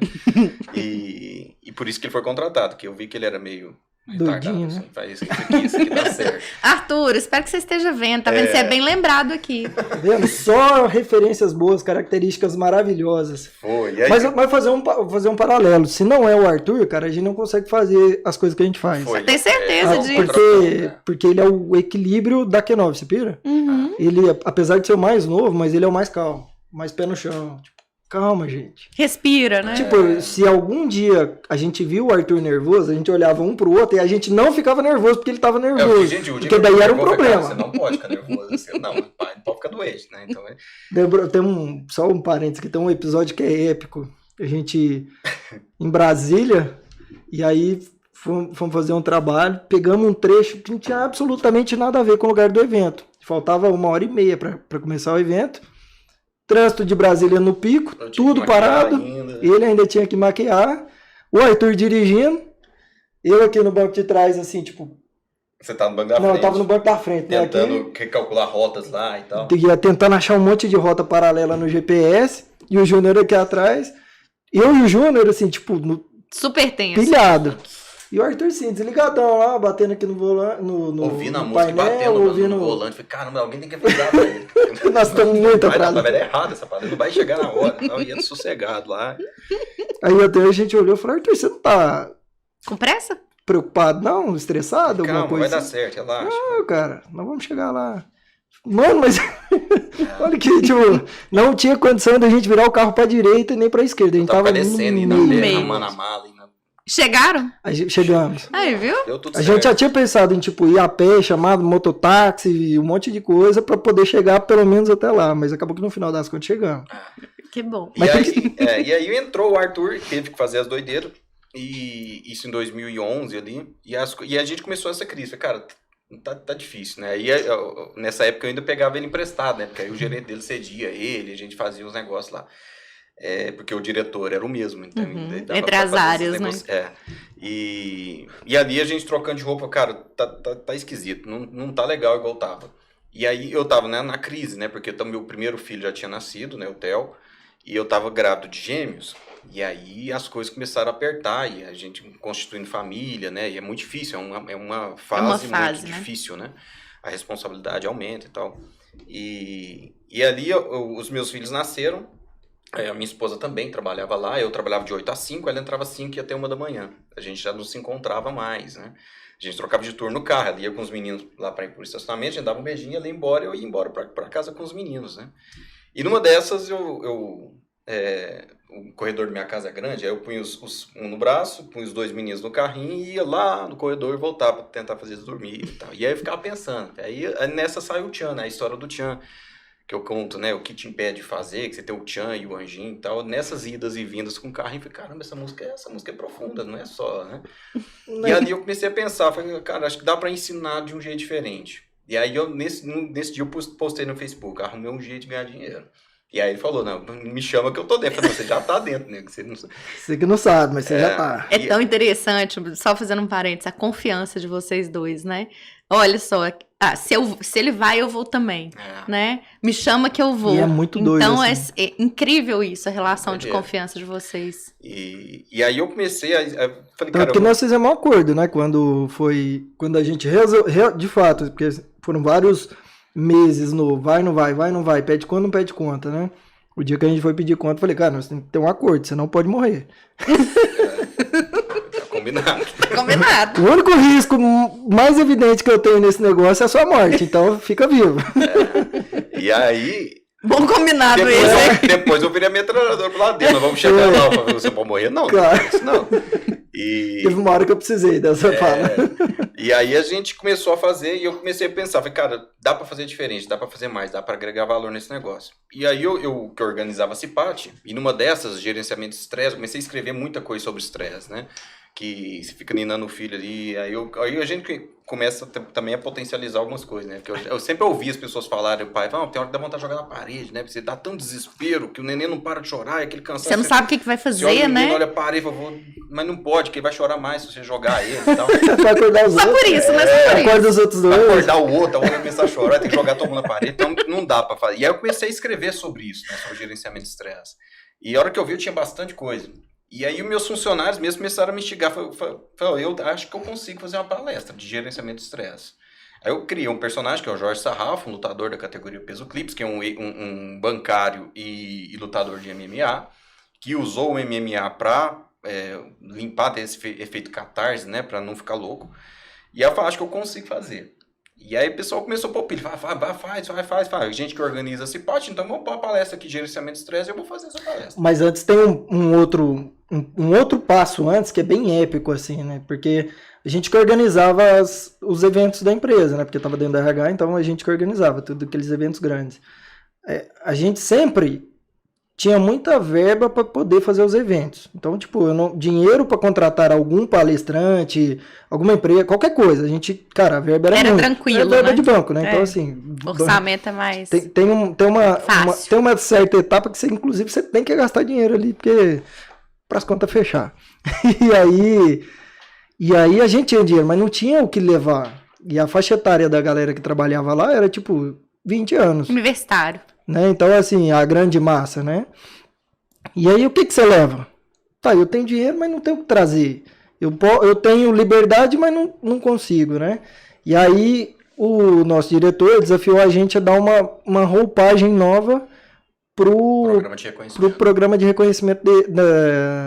E por isso que ele foi contratado, que eu vi que ele era meio Doidinho, né? Faz isso aqui dá certo. Arthur, espero que você esteja vendo. Tá vendo? Você é bem lembrado aqui. Tá vendo? Só referências boas, características maravilhosas. Foi. E aí, Mas fazer um paralelo. Se não é o Arthur, cara, a gente não consegue fazer as coisas que a gente faz. Foi. Tem certeza disso? Porque ele é o equilíbrio da Q9, você pira? Uhum. Ele, apesar de ser o mais novo, mas ele é o mais calmo. Mais pé no chão. Tipo, calma, gente. Respira, né? Tipo, se algum dia a gente viu o Arthur nervoso, a gente olhava um pro outro e a gente não ficava nervoso porque ele tava nervoso. Porque daí era um problema. Você não pode ficar nervoso assim. Não pode ficar doente, né? Então, Tem só um parênteses aqui, tem um episódio que é épico. A gente, em Brasília, e aí fomos fazer um trabalho, pegamos um trecho que não tinha absolutamente nada a ver com o lugar do evento. Faltava 1h30 para começar o evento. Trânsito de Brasília no pico, tudo parado. Ele ainda tinha que maquiar. O Arthur dirigindo. Eu aqui no banco de trás, assim, tipo... Você tá no banco da frente? Não, eu tava no banco da frente. Tentando calcular rotas lá e tal. Tentando achar um monte de rota paralela no GPS. E o Júnior aqui atrás. Eu e o Júnior, assim, tipo... Super tenso. Pilhado. E o Arthur, sim, desligadão lá, batendo aqui no volante, ouvindo a no música, painel, batendo no volante. Falei, caramba, alguém tem que avisar pra ele. Nós estamos muito atrasados. Vai dar errado essa parada, não vai chegar na hora. Então, ia sossegado lá. Aí até a gente olhou e falou, Arthur, você não tá com pressa? Preocupado, não? Estressado? Calma, alguma coisa vai assim? dar certo, relaxa. Não, cara, nós vamos chegar lá. Mano, mas olha que, tipo, não tinha condição da gente virar o carro pra direita e nem pra esquerda. A gente tava descendo e no meio. arrumando a mala. Chegaram? Chegamos. Aí, viu? Deu tudo A certo. gente já tinha pensado em, tipo, ir a pé, chamado mototáxi e um monte de coisa pra poder chegar pelo menos até lá. Mas acabou que no final das contas chegamos. Que bom. E aí entrou o Arthur, teve que fazer as doideiras. E isso em 2011 ali. E a gente começou essa crise. Falei, cara, tá difícil, né? Aí nessa época eu ainda pegava ele emprestado, né? Porque aí o gerente dele cedia ele, a gente fazia os negócios lá. Porque o diretor era o mesmo. Então, entre as áreas, né? E ali a gente trocando de roupa, cara, tá esquisito. Não tá legal igual tava. E aí eu tava, né, na crise, né? Porque meu primeiro filho já tinha nascido, né? O Theo. E eu tava grávido de gêmeos. E aí as coisas começaram a apertar. E a gente constituindo família, né? E é muito difícil. É uma fase muito difícil, né? A responsabilidade aumenta e tal. E ali os meus filhos nasceram. A minha esposa também trabalhava lá, eu trabalhava de 8 às 5, ela entrava às 5 e ia até 1 da manhã. A gente já não se encontrava mais, né? A gente trocava de turno no carro, ela ia com os meninos lá para ir pro estacionamento, a gente dava um beijinho, ela ia embora, eu ia embora para casa com os meninos, né? E numa dessas, o corredor da minha casa é grande, aí eu punha um no braço, punha os 2 meninos no carrinho e ia lá no corredor e voltava para tentar fazer eles dormir e tal. E aí eu ficava pensando, aí nessa saiu o Tchan, né? A história do Tchan. Que eu conto, né, o que te impede de fazer, que você tem o Tchan e o Anjinho e tal, nessas idas e vindas com o carro, eu falei, caramba, essa música é profunda, não é só, né? E ali eu comecei a pensar, falei, cara, acho que dá pra ensinar de um jeito diferente. E aí nesse dia eu postei no Facebook, arrumei um jeito de ganhar dinheiro. E aí ele falou, não, me chama que eu tô dentro. Eu falei, você já tá dentro, né? Você que não sabe, mas você já tá. É tão interessante, só fazendo um parênteses, a confiança de vocês dois, né? Olha só, se ele vai, eu vou também, né? Me chama que eu vou. E é muito doido. Então assim. é incrível isso, a relação de confiança de vocês. E aí eu comecei a falei, então, porque nós fizemos um acordo, né? Quando a gente resolveu, de fato, porque foram vários meses no vai, não vai, pede conta, não pede conta, né? O dia que a gente foi pedir conta, eu falei, cara, nós temos que ter um acordo, você não pode morrer. Combinado. O único risco mais evidente que eu tenho nesse negócio é a sua morte, então fica vivo. E aí... Bom combinado esse. Depois eu virei a metralhadora pro lado dele, nós vamos chegar lá, eu falei, você pode morrer? Não, claro. Não. E... Teve uma hora que eu precisei dessa fala. E aí a gente começou a fazer e eu comecei a pensar, falei, cara, dá pra fazer diferente, dá pra fazer mais, dá pra agregar valor nesse negócio. E aí eu que organizava a Cipate, e numa dessas, gerenciamento de estresse, comecei a escrever muita coisa sobre estresse, né? Que você fica ninando o filho ali, aí a gente começa também a potencializar algumas coisas, né? Porque eu sempre ouvi as pessoas falarem, o pai, tem hora que dá vontade de jogar na parede, né? Porque você dá tão desespero que o neném não para de chorar, aquele cansaço. Você não sabe o que vai fazer, né? Olha a parede, mas não pode, que ele vai chorar mais se você jogar ele e tal. Vai acordar os outros. Só por isso, mas só por isso. Acorda os outros dois. Vai acordar o outro, a outra vai começar a chorar, tem que jogar todo mundo na parede, então não dá pra fazer. E aí eu comecei a escrever sobre isso, né? Sobre gerenciamento de estresse. E a hora que eu vi, eu tinha bastante coisa. E aí os meus funcionários mesmo começaram a me instigar. Falaram, eu acho que eu consigo fazer uma palestra de gerenciamento de estresse. Aí eu criei um personagem que é o Jorge Sarrafo, um lutador da categoria peso clips, que é um bancário e lutador de MMA, que usou o MMA para limpar esse efeito catarse, né, para não ficar louco. E aí eu falei, acho que eu consigo fazer. E aí o pessoal começou a pôr pilha, faz. A gente que organiza esse pote, então vamos pôr a palestra aqui de gerenciamento de estresse, eu vou fazer essa palestra. Mas antes tem um outro passo antes, que é bem épico, assim, né? Porque a gente que organizava os eventos da empresa, né? Porque estava dentro da RH, então a gente que organizava tudo aqueles eventos grandes. A gente sempre tinha muita verba para poder fazer os eventos. Então, tipo, dinheiro para contratar algum palestrante, alguma empresa, qualquer coisa. A gente, cara, a verba era muito. Tranquilo, era verba né? de banco, né? Então, assim... O orçamento é mais tem uma certa etapa que você, inclusive, você tem que gastar dinheiro ali, porque para as contas fechar. E aí a gente tinha dinheiro, mas não tinha o que levar. E a faixa etária da galera que trabalhava lá era, tipo, 20 anos. Universitário. Né? Então, assim, a grande massa, né? E aí, o que você leva? Tá, eu tenho dinheiro, mas não tenho o que trazer. Eu tenho liberdade, mas não consigo, né? E aí, o nosso diretor desafiou a gente a dar uma roupagem nova pro programa de reconhecimento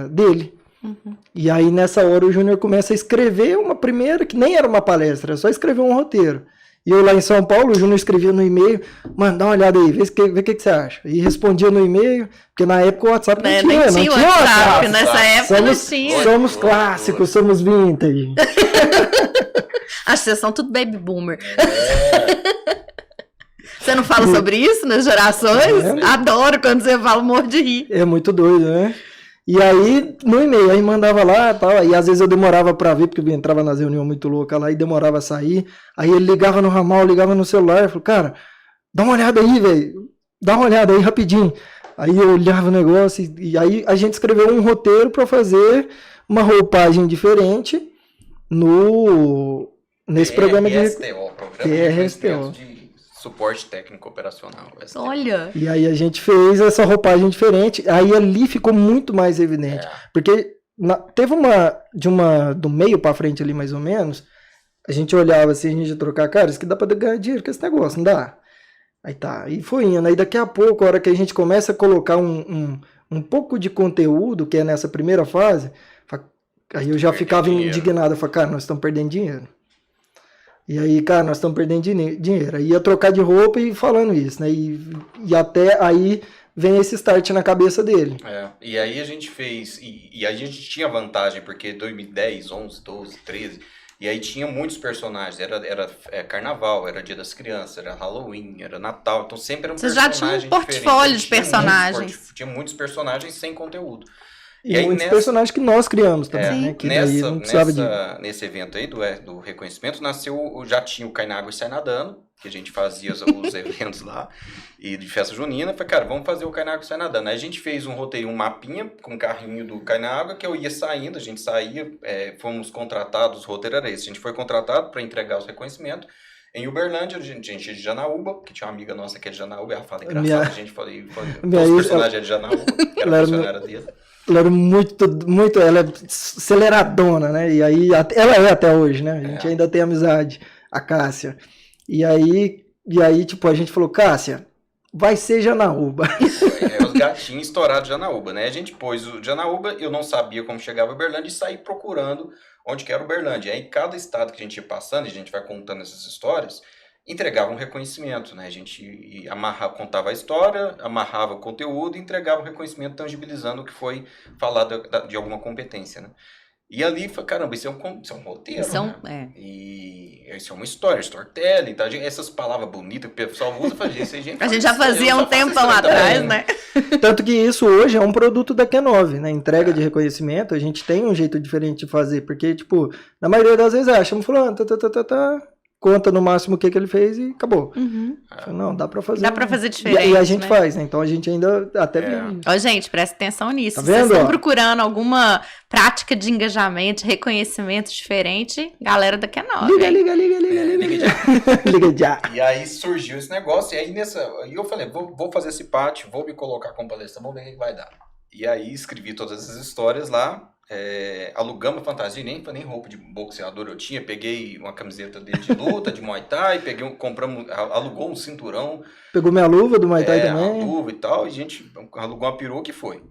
dele. Uhum. E aí, nessa hora, o Júnior começa a escrever uma primeira, que nem era uma palestra, só escreveu um roteiro. E eu lá em São Paulo, o Júnior escrevia no e-mail, mano, dá uma olhada aí, vê o que você acha. E respondia no e-mail, porque na época o WhatsApp não tinha WhatsApp. Nessa época não tinha. Somos clássicos, somos vintage. Acho que vocês são tudo baby boomer. Você não fala sobre isso nas gerações? Adoro quando você fala, morro de rir. É muito doido, né? E aí, no e-mail, aí mandava lá e tal, e às vezes eu demorava pra ver, porque eu entrava nas reuniões muito loucas lá e demorava a sair. Aí ele ligava no ramal, ligava no celular, falou, cara, dá uma olhada aí, velho, dá uma olhada aí rapidinho. Aí eu olhava o negócio, e aí a gente escreveu um roteiro pra fazer uma roupagem diferente nesse programa de suporte técnico operacional. Olha! E aí a gente fez essa roupagem diferente, aí ali ficou muito mais evidente. Porque teve do meio pra frente ali, mais ou menos, a gente olhava assim, a gente ia trocar, cara, isso que dá pra ganhar dinheiro com esse negócio, não dá? Aí tá, e foi indo. Aí daqui a pouco, a hora que a gente começa a colocar um pouco de conteúdo, que é nessa primeira fase, aí eu já ficava indignado, eu falei, cara, nós estamos perdendo dinheiro. E aí, cara, nós estamos perdendo dinheiro. Aí ia trocar de roupa e falando isso, né? E até aí vem esse start na cabeça dele. E aí a gente fez... E a gente tinha vantagem, porque 2010, 11, 12, 13... E aí tinha muitos personagens. Era carnaval, era Dia das Crianças, era Halloween, era Natal. Então sempre era um personagem diferente. Você já tinha um portfólio de personagens. Tinha muitos personagens sem conteúdo. E aí, muitos personagens que nós criamos também, né? Que daí não precisava nesse evento aí do reconhecimento, já tinha o Cai na Água e Sai Nadando, que a gente fazia os eventos lá, e de festa junina. Falei, cara, vamos fazer o Cai na Água e Sai Nadando. Aí a gente fez um roteiro, um mapinha com um carrinho do Cai na Água, que eu ia saindo, a gente saía, fomos contratados, o roteiro era esse. A gente foi contratado para entregar os reconhecimentos. Em Uberlândia, a gente é de Janaúba, que tinha uma amiga nossa que é de Janaúba, ela fala engraçado, a gente falou, todos os personagens é de Janaúba, que era funcionária dele. Ela era muito, ela é aceleradona, né? E aí, ela é até hoje, né? A gente ainda tem amizade, a Cássia. E aí, tipo, a gente falou, Cássia, vai ser Janaúba. Os gatinhos estourados de Janaúba, né? A gente pôs o Janaúba, eu não sabia como chegava Uberlândia e saí procurando onde que era Uberlândia. Aí cada estado que a gente ia passando, e a gente vai contando essas histórias, entregava um reconhecimento, né? A gente contava a história, amarrava o conteúdo e entregava o reconhecimento tangibilizando o que foi falado de alguma competência, né? E ali, caramba, isso é um roteiro, né? E isso é uma história, storytelling, tá? Essas palavras bonitas que o pessoal usa, a gente já fazia um tempão atrás, né? Tanto que isso hoje é um produto da Q9, né? Entrega de reconhecimento, a gente tem um jeito diferente de fazer, porque, tipo, na maioria das vezes achamos fulano, conta no máximo o que ele fez e acabou. Não, dá pra fazer. Dá pra fazer diferente. E a gente faz, né? Então a gente ainda até vive. Ó, gente, presta atenção nisso. Tá Se vocês vendo, estão procurando alguma prática de engajamento, de reconhecimento diferente, galera da Q9. Liga já. E aí surgiu esse negócio, e aí eu falei, vou fazer esse pátio, vou me colocar como palestra, vamos ver o que vai dar. E aí escrevi todas as histórias lá, alugamos a fantasia, nem roupa de boxeador eu tinha, peguei uma camiseta dele de luta, de Muay Thai, alugou um cinturão, Pegou minha luva do Muay Thai a também. luva e tal, e a gente alugou uma peruca e foi.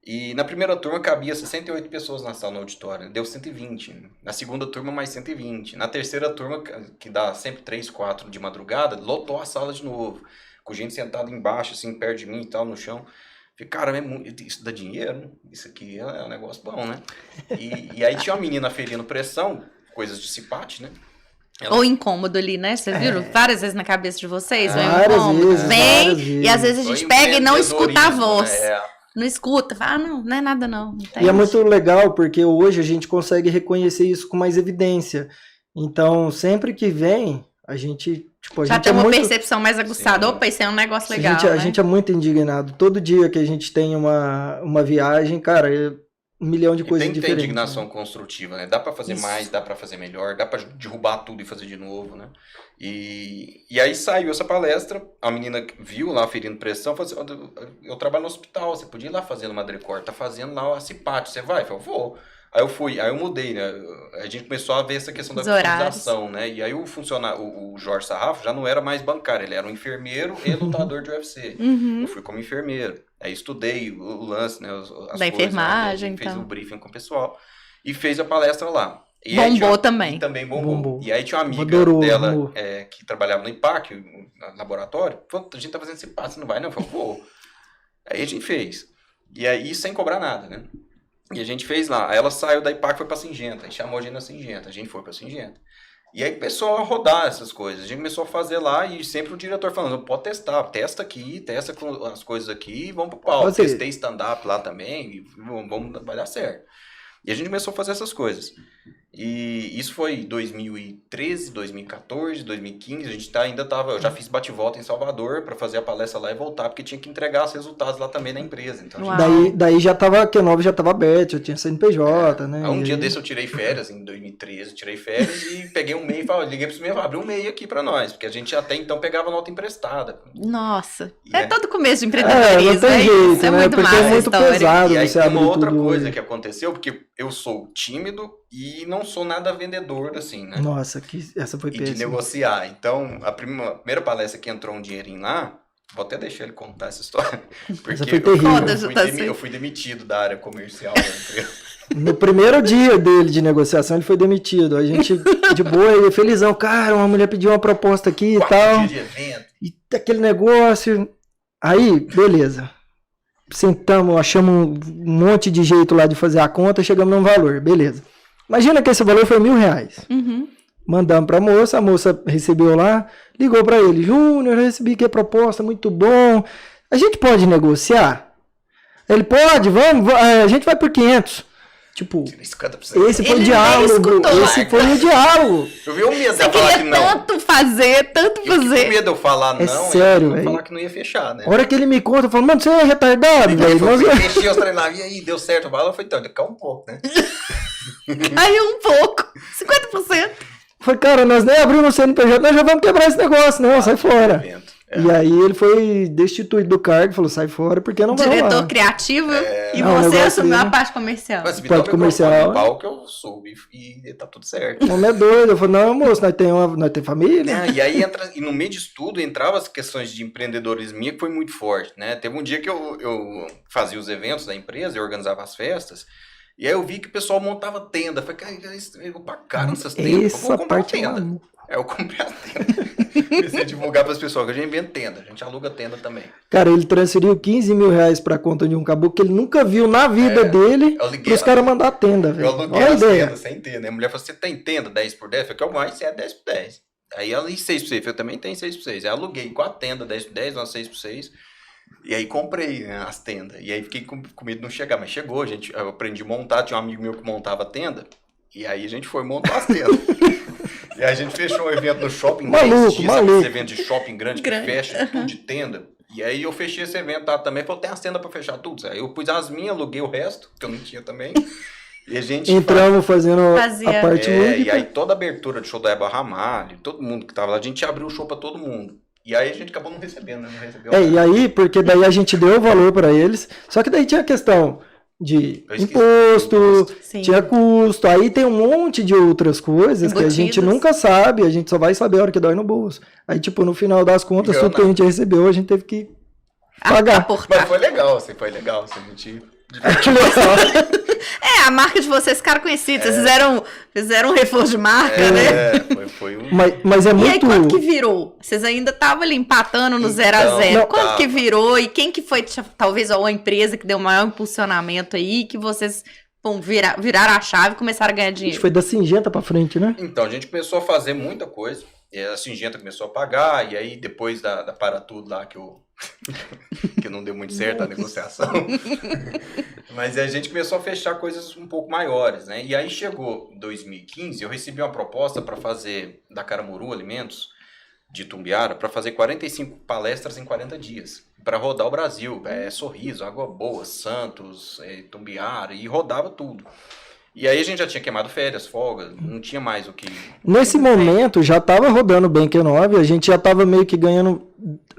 E na primeira turma cabia 68 pessoas na sala, no auditório, deu 120. Na segunda turma, mais 120. Na terceira turma, que dá sempre 3, 4 de madrugada, lotou a sala de novo, com gente sentada embaixo, assim, perto de mim e tal, no chão. Falei, cara, isso dá dinheiro? Isso aqui é um negócio bom, né? E aí tinha uma menina ferindo pressão, coisas de cipate, né? Ou incômodo ali, né? Vocês viram várias vezes na cabeça de vocês? Vem Várias incômodo. vezes, Vem, várias e às vezes a gente Foi pega e não escuta a voz. né? Não escuta, fala, não é nada não. E Entende? é muito legal porque hoje a gente consegue reconhecer isso com mais evidência. Então, sempre que vem, a gente, tipo, a Já gente tem é uma muito... percepção mais aguçada. Sim. Opa, isso é um negócio legal, a né? gente é muito indignado. Todo dia que a gente tem uma viagem, cara, é um milhão de coisas Tem que ter diferentes. indignação né? construtiva, né? Dá pra fazer Isso. mais, dá pra fazer melhor, dá pra derrubar tudo e fazer de novo, né? E aí saiu essa palestra, a menina viu lá ferindo pressão, falou assim, eu trabalho no hospital, você podia ir lá fazendo Madrecor, tá fazendo lá a Cipate, você vai? Eu falei, vou. Aí eu fui, aí eu mudei, né? A gente começou a ver essa questão da Os horários. customização, né? E aí o Jorge Sarrafo já não era mais bancário, ele era um enfermeiro e lutador de UFC. Uhum. Eu fui como enfermeiro. Aí estudei o lance, né? As Da coisas, enfermagem, né? Fez então. o briefing com o pessoal e fez a palestra lá. E aí Bombou tinha- também. E também bombou. Bombou. E aí tinha uma amiga Adorou, dela amor. que trabalhava no IPAC, no laboratório. Falou, a gente tá fazendo esse passo, você não vai não? Eu falei, vou. Aí a gente fez. E aí sem cobrar nada, né? E a gente fez lá. Aí ela saiu da IPAC e foi pra Singenta. E chamou a gente na Singenta. A gente foi pra Singenta. E aí começou a rodar essas coisas. A gente começou a fazer lá e sempre o diretor falando, pode testar, testa aqui, testa as coisas aqui e vamos pro palco. Fazer. Testei stand-up lá também e vai dar certo. E a gente começou a fazer essas coisas. E isso foi 2013, 2014, 2015. A gente eu já fiz bate-volta em Salvador para fazer a palestra lá e voltar, porque tinha que entregar os resultados lá também na empresa. Então, Uau. Daí já tava, a Q9 já tava aberto, eu tinha CNPJ, né? Aí um E dia aí- desse eu tirei férias, em 2013, tirei férias e peguei um MEI e falei, liguei pro MEI, abriu um MEI aqui pra nós, porque a gente até então pegava nota emprestada. Nossa. E É aí- todo começo de não empreendedorismo, tem é jeito, isso. É né? muito Porque massa é a muito história. pesado E aí você tem abrir uma outra tudo coisa hoje. que aconteceu, porque eu sou tímido e não sou nada vendedor, assim, né? Nossa, essa foi E de péssima. negociar. Então, a primeira palestra que entrou um dinheirinho lá, vou até deixar ele contar essa história, porque foi terrível. Foda-se, tá assim. eu fui demitido da área comercial da empresa. No primeiro dia dele de negociação, ele foi demitido. A gente, de boa, ele felizão. Cara, uma mulher pediu uma proposta aqui e 4 tal. dias de evento. E aquele negócio. Aí, beleza. Sentamos, achamos um monte de jeito lá de fazer a conta, chegamos num valor. Beleza. Imagina que esse valor foi R$1.000. Uhum. Mandamos pra moça, a moça recebeu lá, ligou pra ele. Júnior, eu recebi aqui a proposta, muito bom. A gente pode negociar? Ele pode, vamos, a gente vai por 500. Tipo, 50%. esse foi o Ele nem diálogo. escutou. Esse foi o diálogo. Eu vi o medo Você dela falar que queria não. tanto fazer, tanto Eu fiquei com fazer. medo de eu falar não. É sério, e velho. falar que não ia fechar, né? A hora que ele me conta, eu falo, mano, você é retardado, Ele velho. falou, Nós- fechei os treinos, e aí, deu certo o valor? Eu falei, então, calma um pouco, né? Caiu um pouco. 50%. Falei, cara, nós nem abrimos o CNPJ, nós já vamos quebrar esse negócio, não, sai fora. Evento. E aí ele foi destituído do cargo, falou, sai fora, porque não vai Diretor rolar. criativo e Não, o você negócio assumiu ali- a parte comercial. Mas me Parte dá o comercial, microfone né? no palco, eu soube e tá tudo certo. O homem é doido. Eu falei, não, moço, nós temos família. Né? E aí e no meio disso tudo entrava as questões de empreendedorismo minha que foi muito forte, né? Teve um dia que eu fazia os eventos da empresa, eu organizava as festas, e aí eu vi que o pessoal montava tenda. Falei, cara, eu vou pra cara nessas tendas, Essa vou comprar uma parte é tenda. maluca. Aí eu comprei a tenda. Comecei a divulgar para as pessoas que a gente vende tenda, a gente aluga tenda também. Cara, ele transferiu R$15.000 pra conta de um caboclo que ele nunca viu na vida dele, Eu liguei pros caras mandar tenda, Eu velho. aluguei Olha a as ideia. tendas sem tenda. A mulher falou, você tem tenda 10 por 10? Eu falei, que é o mais, é 10 por 10. Aí ela, e 6 por 6? Eu falei, também tem 6 por 6. Aí eu aluguei 4 tendas, 10 por 10, umas 6 por 6. E aí comprei, né, as tendas. E aí fiquei com medo de não chegar, mas chegou, gente. Eu aprendi a montar, tinha um amigo meu que montava tenda. E aí a gente foi montar as tendas. E aí a gente fechou um evento no shopping, Maluco, 10 dias, sabe, maluco. esse evento de shopping grande que fecha tudo de tenda. E aí eu fechei esse evento lá também, falei, tem as tendas pra fechar tudo. Aí eu pus as minhas, aluguei o resto, que eu não tinha também. E a gente Entramos fazendo Fazia. a parte e lúdica. aí toda a abertura de show da Eba Ramalho, todo mundo que tava lá, a gente abriu o show pra todo mundo. E aí a gente acabou não recebendo, né? Não recebeu E aí, porque daí a gente deu o valor para eles, só que daí tinha a questão de imposto, Sim. tinha custo, aí tem um monte de outras coisas que a gente nunca sabe, a gente só vai saber a hora que dói no bolso. Aí, tipo, no final das contas, tudo que a gente recebeu, a gente teve que pagar. Mas foi legal, assim, a gente... Que legal. A marca de vocês ficaram conhecidos, vocês fizeram um reforço de marca, né? Foi um... Mas é muito... E aí, quanto que virou? Vocês ainda estavam ali empatando no 0 a 0. Quanto que virou? E quem que foi, talvez, a empresa que deu o maior impulsionamento aí, que vocês viraram a chave e começaram a ganhar A dinheiro? gente foi da Singenta pra frente, né? Então, a gente começou a fazer muita coisa. E a Singenta começou a pagar, e aí depois da Para Tudo lá, que não deu muito certo a negociação. Mas a gente começou a fechar coisas um pouco maiores, né? E aí chegou 2015, eu recebi uma proposta para fazer, da Caramuru Alimentos, de Tumbiara, para fazer 45 palestras em 40 dias, para rodar o Brasil. Sorriso, Água Boa, Santos, Tumbiara, e rodava tudo. E aí a gente já tinha queimado férias, folga, não tinha mais o que... Nesse momento, já tava rodando bem Q9, a gente já tava meio que ganhando,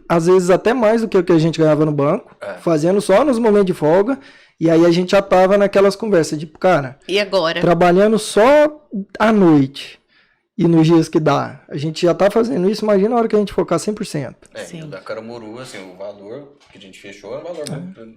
às vezes até mais do que o que a gente ganhava no banco, fazendo só nos momentos de folga, e aí a gente já tava naquelas conversas, tipo, cara... E agora? Trabalhando só à noite e nos dias que dá. A gente já tá fazendo isso, imagina a hora que a gente focar 100%. Sim. Da Caramuru, assim, o valor que a gente fechou é um valor,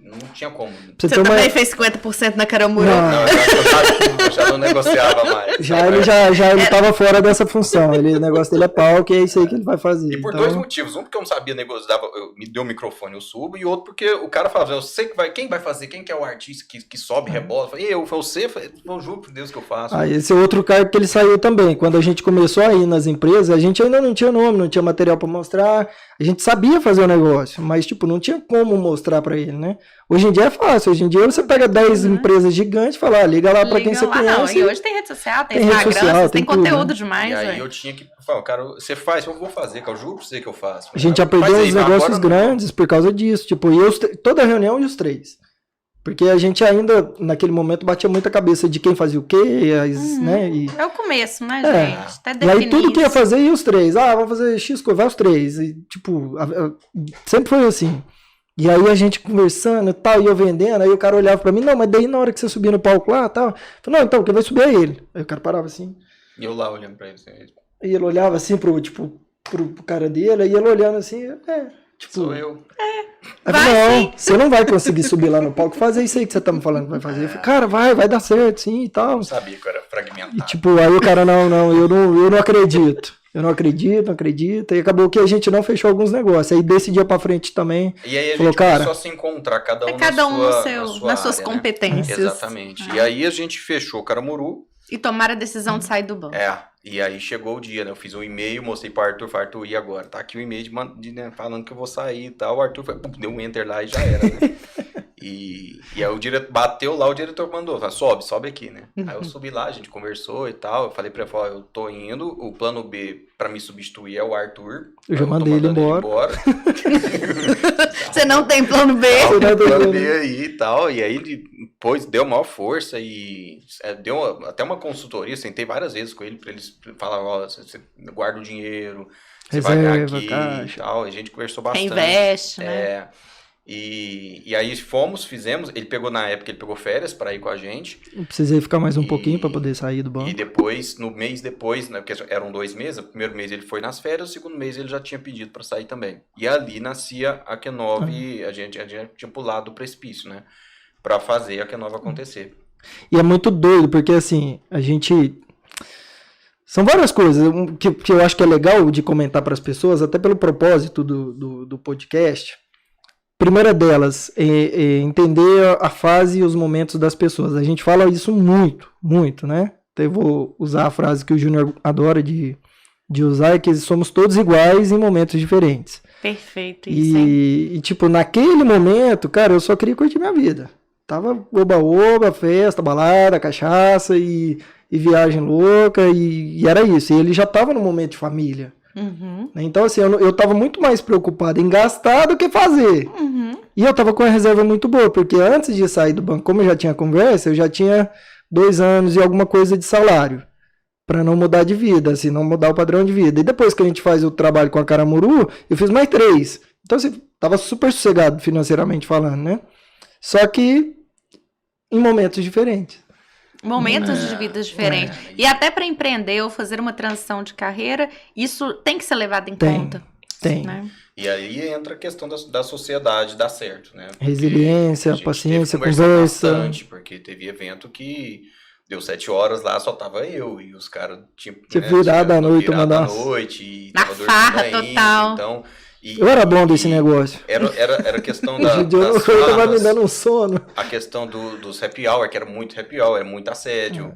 não tinha como. Você também fez 50% na Caramuru? Não, eu já não negociava mais. Ele tava fora dessa função. O negócio dele é pau, que é isso aí que ele vai fazer. E por dois motivos. Um, porque eu não sabia negociar, me deu o microfone, eu subo. E outro, porque o cara falava, eu sei quem vai fazer, quem que é o artista que sobe, rebola. Eu falei, você? Eu juro por Deus que eu faço. Esse é outro cargo que ele saiu também. Quando a gente começou a ir nas empresas, a gente ainda não tinha nome, não tinha material para mostrar. A gente sabia fazer o negócio, mas tipo, não tinha como mostrar para ele, né? Hoje em dia é fácil. Hoje em dia você pega 10 empresas gigantes e fala, liga lá para quem você conhece. E hoje tem rede social, tem Instagram, tem conteúdo, né? Demais. E aí eu tinha que falar, cara, você faz, eu vou fazer, cara, eu juro pra você que eu faço. A gente aprendeu uns negócios grandes por causa disso. Tipo, toda reunião e os três. Porque a gente ainda, naquele momento, batia muita cabeça de quem fazia o quê, né? É o começo, né, gente? Até e aí tudo que ia fazer, ia os três. Vamos fazer X coisa, vai os três. E, tipo, sempre foi assim. E aí a gente conversando e tal, e eu vendendo, aí o cara olhava pra mim, não, mas daí na hora que você subir no palco lá e tal, eu falei, não, então, quem vai subir é ele. Aí o cara parava assim. E eu lá olhando pra ele. Assim, e ele olhava assim pro cara dele, aí ele olhando assim, tipo... Sou eu. Não, você não vai conseguir subir lá no palco e fazer isso aí que você tá me falando que vai fazer. Eu falei, cara, vai dar certo, sim, e tal. Eu sabia que eu era fragmentado. E tipo, aí o cara, não, eu não acredito. Eu não acredito. E acabou que a gente não fechou alguns negócios. Aí desse dia pra frente também. E aí a falou, gente começou a se encontrar, cada um nas suas área, competências. Né? Exatamente. E aí a gente fechou o Caramuru. E tomaram a decisão de sair do banco. E aí chegou o dia, né? Eu fiz um e-mail, mostrei pro Arthur, e agora? Tá aqui o e-mail né, falando que eu vou sair e tal. O Arthur deu um enter lá e já era, né? E aí o diretor bateu lá, o diretor mandou, sobe aqui, né? Aí eu subi lá, a gente conversou e tal. Eu falei pra ele, eu tô indo, o plano B pra me substituir é o Arthur. Eu já mandei ele embora. Você não tem plano B? Não, tem plano B aí e tal. E aí depois deu maior força e deu até uma consultoria, sentei várias vezes com ele pra eles falar, você guarda o dinheiro, você vai ganhar aqui caixa. E tal. A gente conversou bastante. Reinveste, né? E aí fizemos, ele pegou férias para ir com a gente. Eu precisei ficar mais um pouquinho para poder sair do banco. E depois, no mês depois, né, porque eram 2 meses, o primeiro mês ele foi nas férias, o segundo mês ele já tinha pedido para sair também. E ali nascia a Q9, a gente tinha pulado do precipício, né, para fazer a Q9 acontecer. E é muito doido, porque assim, a gente... São várias coisas que eu acho que é legal de comentar para as pessoas, até pelo propósito do podcast. Primeira delas é entender a fase e os momentos das pessoas. A gente fala isso muito, né? Então eu vou usar a frase que o Júnior adora de usar, é que somos todos iguais em momentos diferentes. Perfeito, isso. E tipo, naquele momento, cara, eu só queria curtir minha vida. Tava oba-oba, festa, balada, cachaça e viagem louca, e era isso. E ele já tava no momento de família. Então, assim, eu tava muito mais preocupado em gastar do que fazer. E eu tava com uma reserva muito boa, porque antes de sair do banco, como eu já tinha conversa, eu já tinha 2 anos e alguma coisa de salário. Pra não mudar de vida, assim, não mudar o padrão de vida. E depois que a gente faz o trabalho com a Caramuru, eu fiz mais 3. Então, assim, tava super sossegado financeiramente falando, né? Só que em momentos diferentes. Momentos de vida diferentes. E até para empreender ou fazer uma transição de carreira, isso tem que ser levado em conta. Tem. Né? E aí entra a questão da sociedade dar certo, né? Porque Resiliência, a gente paciência, teve que conversar conversa. bastante, porque teve evento que deu 7 horas lá, só tava eu, e os caras tinham virado à noite, virado à nossa. noite, e Na tava dormindo farra ainda, total. Então, Eu era bom desse negócio. Era questão Hoje em dia das eu tava me farras, dando um sono. a questão dos happy hour, que era muito happy hour, era muito assédio.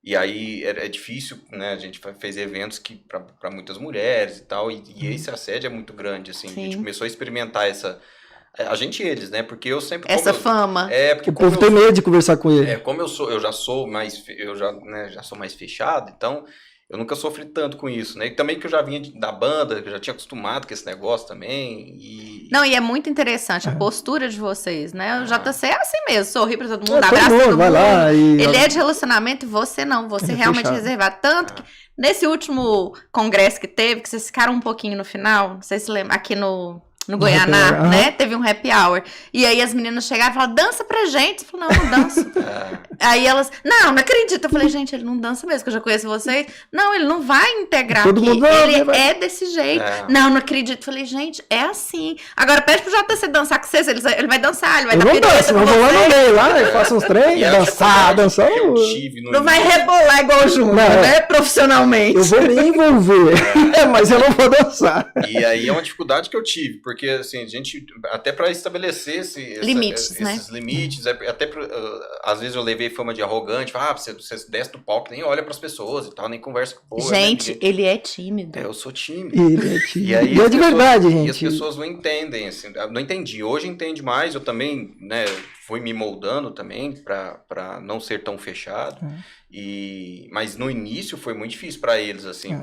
E aí é difícil, né? A gente fez eventos que para muitas mulheres e tal, e esse assédio é muito grande, assim. A gente começou a experimentar a gente e eles, né? Porque eu sempre... Essa fama. Porque O povo tem medo de conversar com ele. como eu já sou mais fechado, então eu nunca sofri tanto com isso, né? E também que eu já vinha da banda, que eu já tinha acostumado com esse negócio também. Não, e é muito interessante a postura de vocês, né? O JC é assim mesmo, sorri pra todo mundo, Todo abraça mundo, todo vai mundo. lá e- Ele é de relacionamento e você não, você É realmente fechado. reservado. Tanto que nesse último congresso que teve, que vocês ficaram um pouquinho no final, não sei se lembra, aqui no Goianá, happy hour, né? Teve um happy hour. E aí as meninas chegaram e falaram, dança pra gente. Eu falei, não danço. Aí elas, não acredito. Eu falei, gente, ele não dança mesmo, que eu já conheço vocês. Não, ele não vai integrar Todo aqui. mundo, não, Ele vai- é desse jeito. É. Não acredito. Eu falei, gente, é assim. Agora pede pro JC dançar com vocês. Ele vai dançar, ele vai Eu dar não pirueta danço, com mas eu vou lá no vocês. meio, lá, e faço uns treinos, E a dançar, dificuldade que eu dançar. tive no Não vai início- rebolar igual o Júnior, Não. né? Profissionalmente. Eu vou me envolver, mas eu não vou dançar. E aí é uma dificuldade que eu tive, porque assim, a gente, até para estabelecer Limites, né? esses limites, até às vezes eu levei fama de arrogante, você desce do palco, nem olha para as pessoas e tal, nem conversa com o povo. Gente, ele é tímido. eu sou tímido. Ele é tímido. E aí E é as de pessoas- verdade, E as gente. pessoas não entendem, assim, não entendi. Hoje entende mais, eu também, né, fui me moldando também para não ser tão fechado. Mas no início foi muito difícil para eles, assim,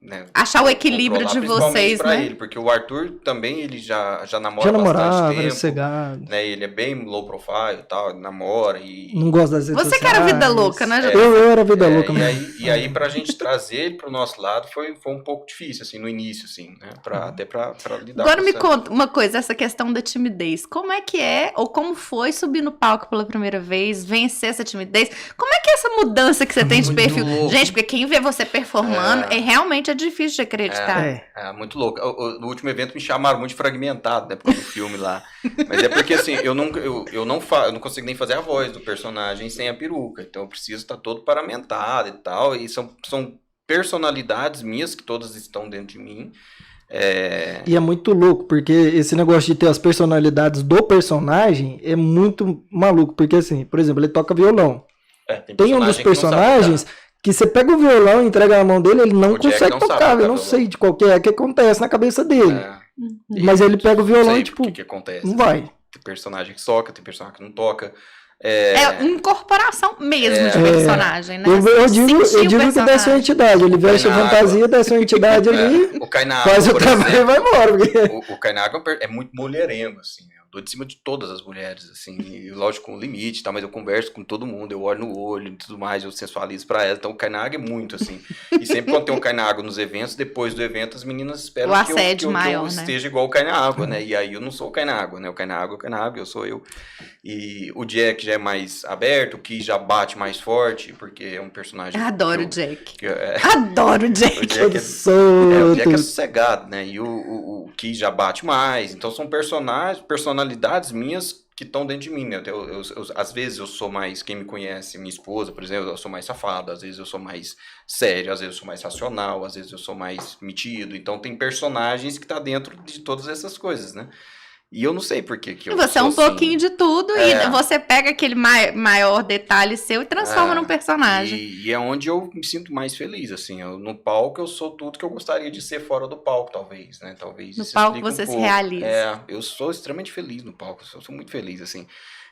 né, Achar o equilíbrio de controlar, vocês, principalmente pra né? ele, porque o Arthur também, ele já namora Já há namorava, bastante era tempo, sossegado. né, ele é bem low profile e tal, ele namora e... Não gosta das redes Você que era vida sociais. louca, né, JC? Eu era vida louca mesmo. E aí pra gente trazer ele pro nosso lado foi um pouco difícil, assim, no início, assim, né, até pra lidar Agora com me essa- conta uma coisa, essa questão da timidez. Como é que é, ou como foi subir no palco pela primeira vez, vencer essa timidez? Como é que é essa mudança que você tem de Muito perfil? louco. Gente, porque quem vê você performando, realmente é difícil de acreditar. É. Muito louco. No último evento me chamaram muito de fragmentado, né, por causa do filme lá. Mas é porque, assim, eu não consigo nem fazer a voz do personagem sem a peruca. Então eu preciso estar todo paramentado e tal. E são personalidades minhas que todas estão dentro de mim. E é muito louco, porque esse negócio de ter as personalidades do personagem é muito maluco. Porque, assim, por exemplo, ele toca violão. Tem um dos personagem que não sabe personagens que você pega o violão e entrega na mão dele, ele não O Jack consegue não sabe tocar. tocar Eu não violão. sei de qual que é que acontece na cabeça dele. Mas ele pega o Não violão sei e, tipo, o que acontece. não vai. Tem personagem que toca, tem personagem que não toca. É incorporação mesmo de personagem, né? Eu Assim, digo sentir o que desce uma personagem. entidade. Ele veste a Cai na fantasia, desce uma entidade ali, O Kainaga, faz o por trabalho e exemplo, vai embora. Porque... o Kainaga é muito mulherengo, assim, né? Eu dou de cima de todas as mulheres, assim, e lógico, com limite, tá? Mas eu converso com todo mundo, eu olho no olho e tudo mais, eu sensualizo pra ela. Então o Kainaga é muito, assim. E sempre quando tem um Kainaga nos eventos, depois do evento, as meninas esperam O que assédio eu maior, né? esteja igual o Kainaga, né? E aí eu não sou o Kainaga, né? O Kainaga é o Kainaga, eu sou eu. E o Jack já é mais aberto, o Ki já bate mais forte, porque é um personagem... Adoro o que eu- Jack. que é- Adoro o o Jack. Jack Todo o solto. Jack é sossegado, né? E o Ki já bate mais. Então são personalidades minhas que estão dentro de mim, né? Às vezes eu sou mais, quem me conhece, minha esposa, por exemplo, eu sou mais safado, às vezes eu sou mais sério, às vezes eu sou mais racional, às vezes eu sou mais metido. Então tem personagens que tá dentro de todas essas coisas, né? E eu não sei por que eu Você é um sou assim. pouquinho de tudo e você pega aquele maior detalhe seu e transforma num personagem. E é onde eu me sinto mais feliz, assim. No palco eu sou tudo que eu gostaria de ser fora do palco, talvez, né? Talvez No isso palco explique você se pouco. realiza. Eu sou extremamente feliz no palco, eu sou muito feliz, assim.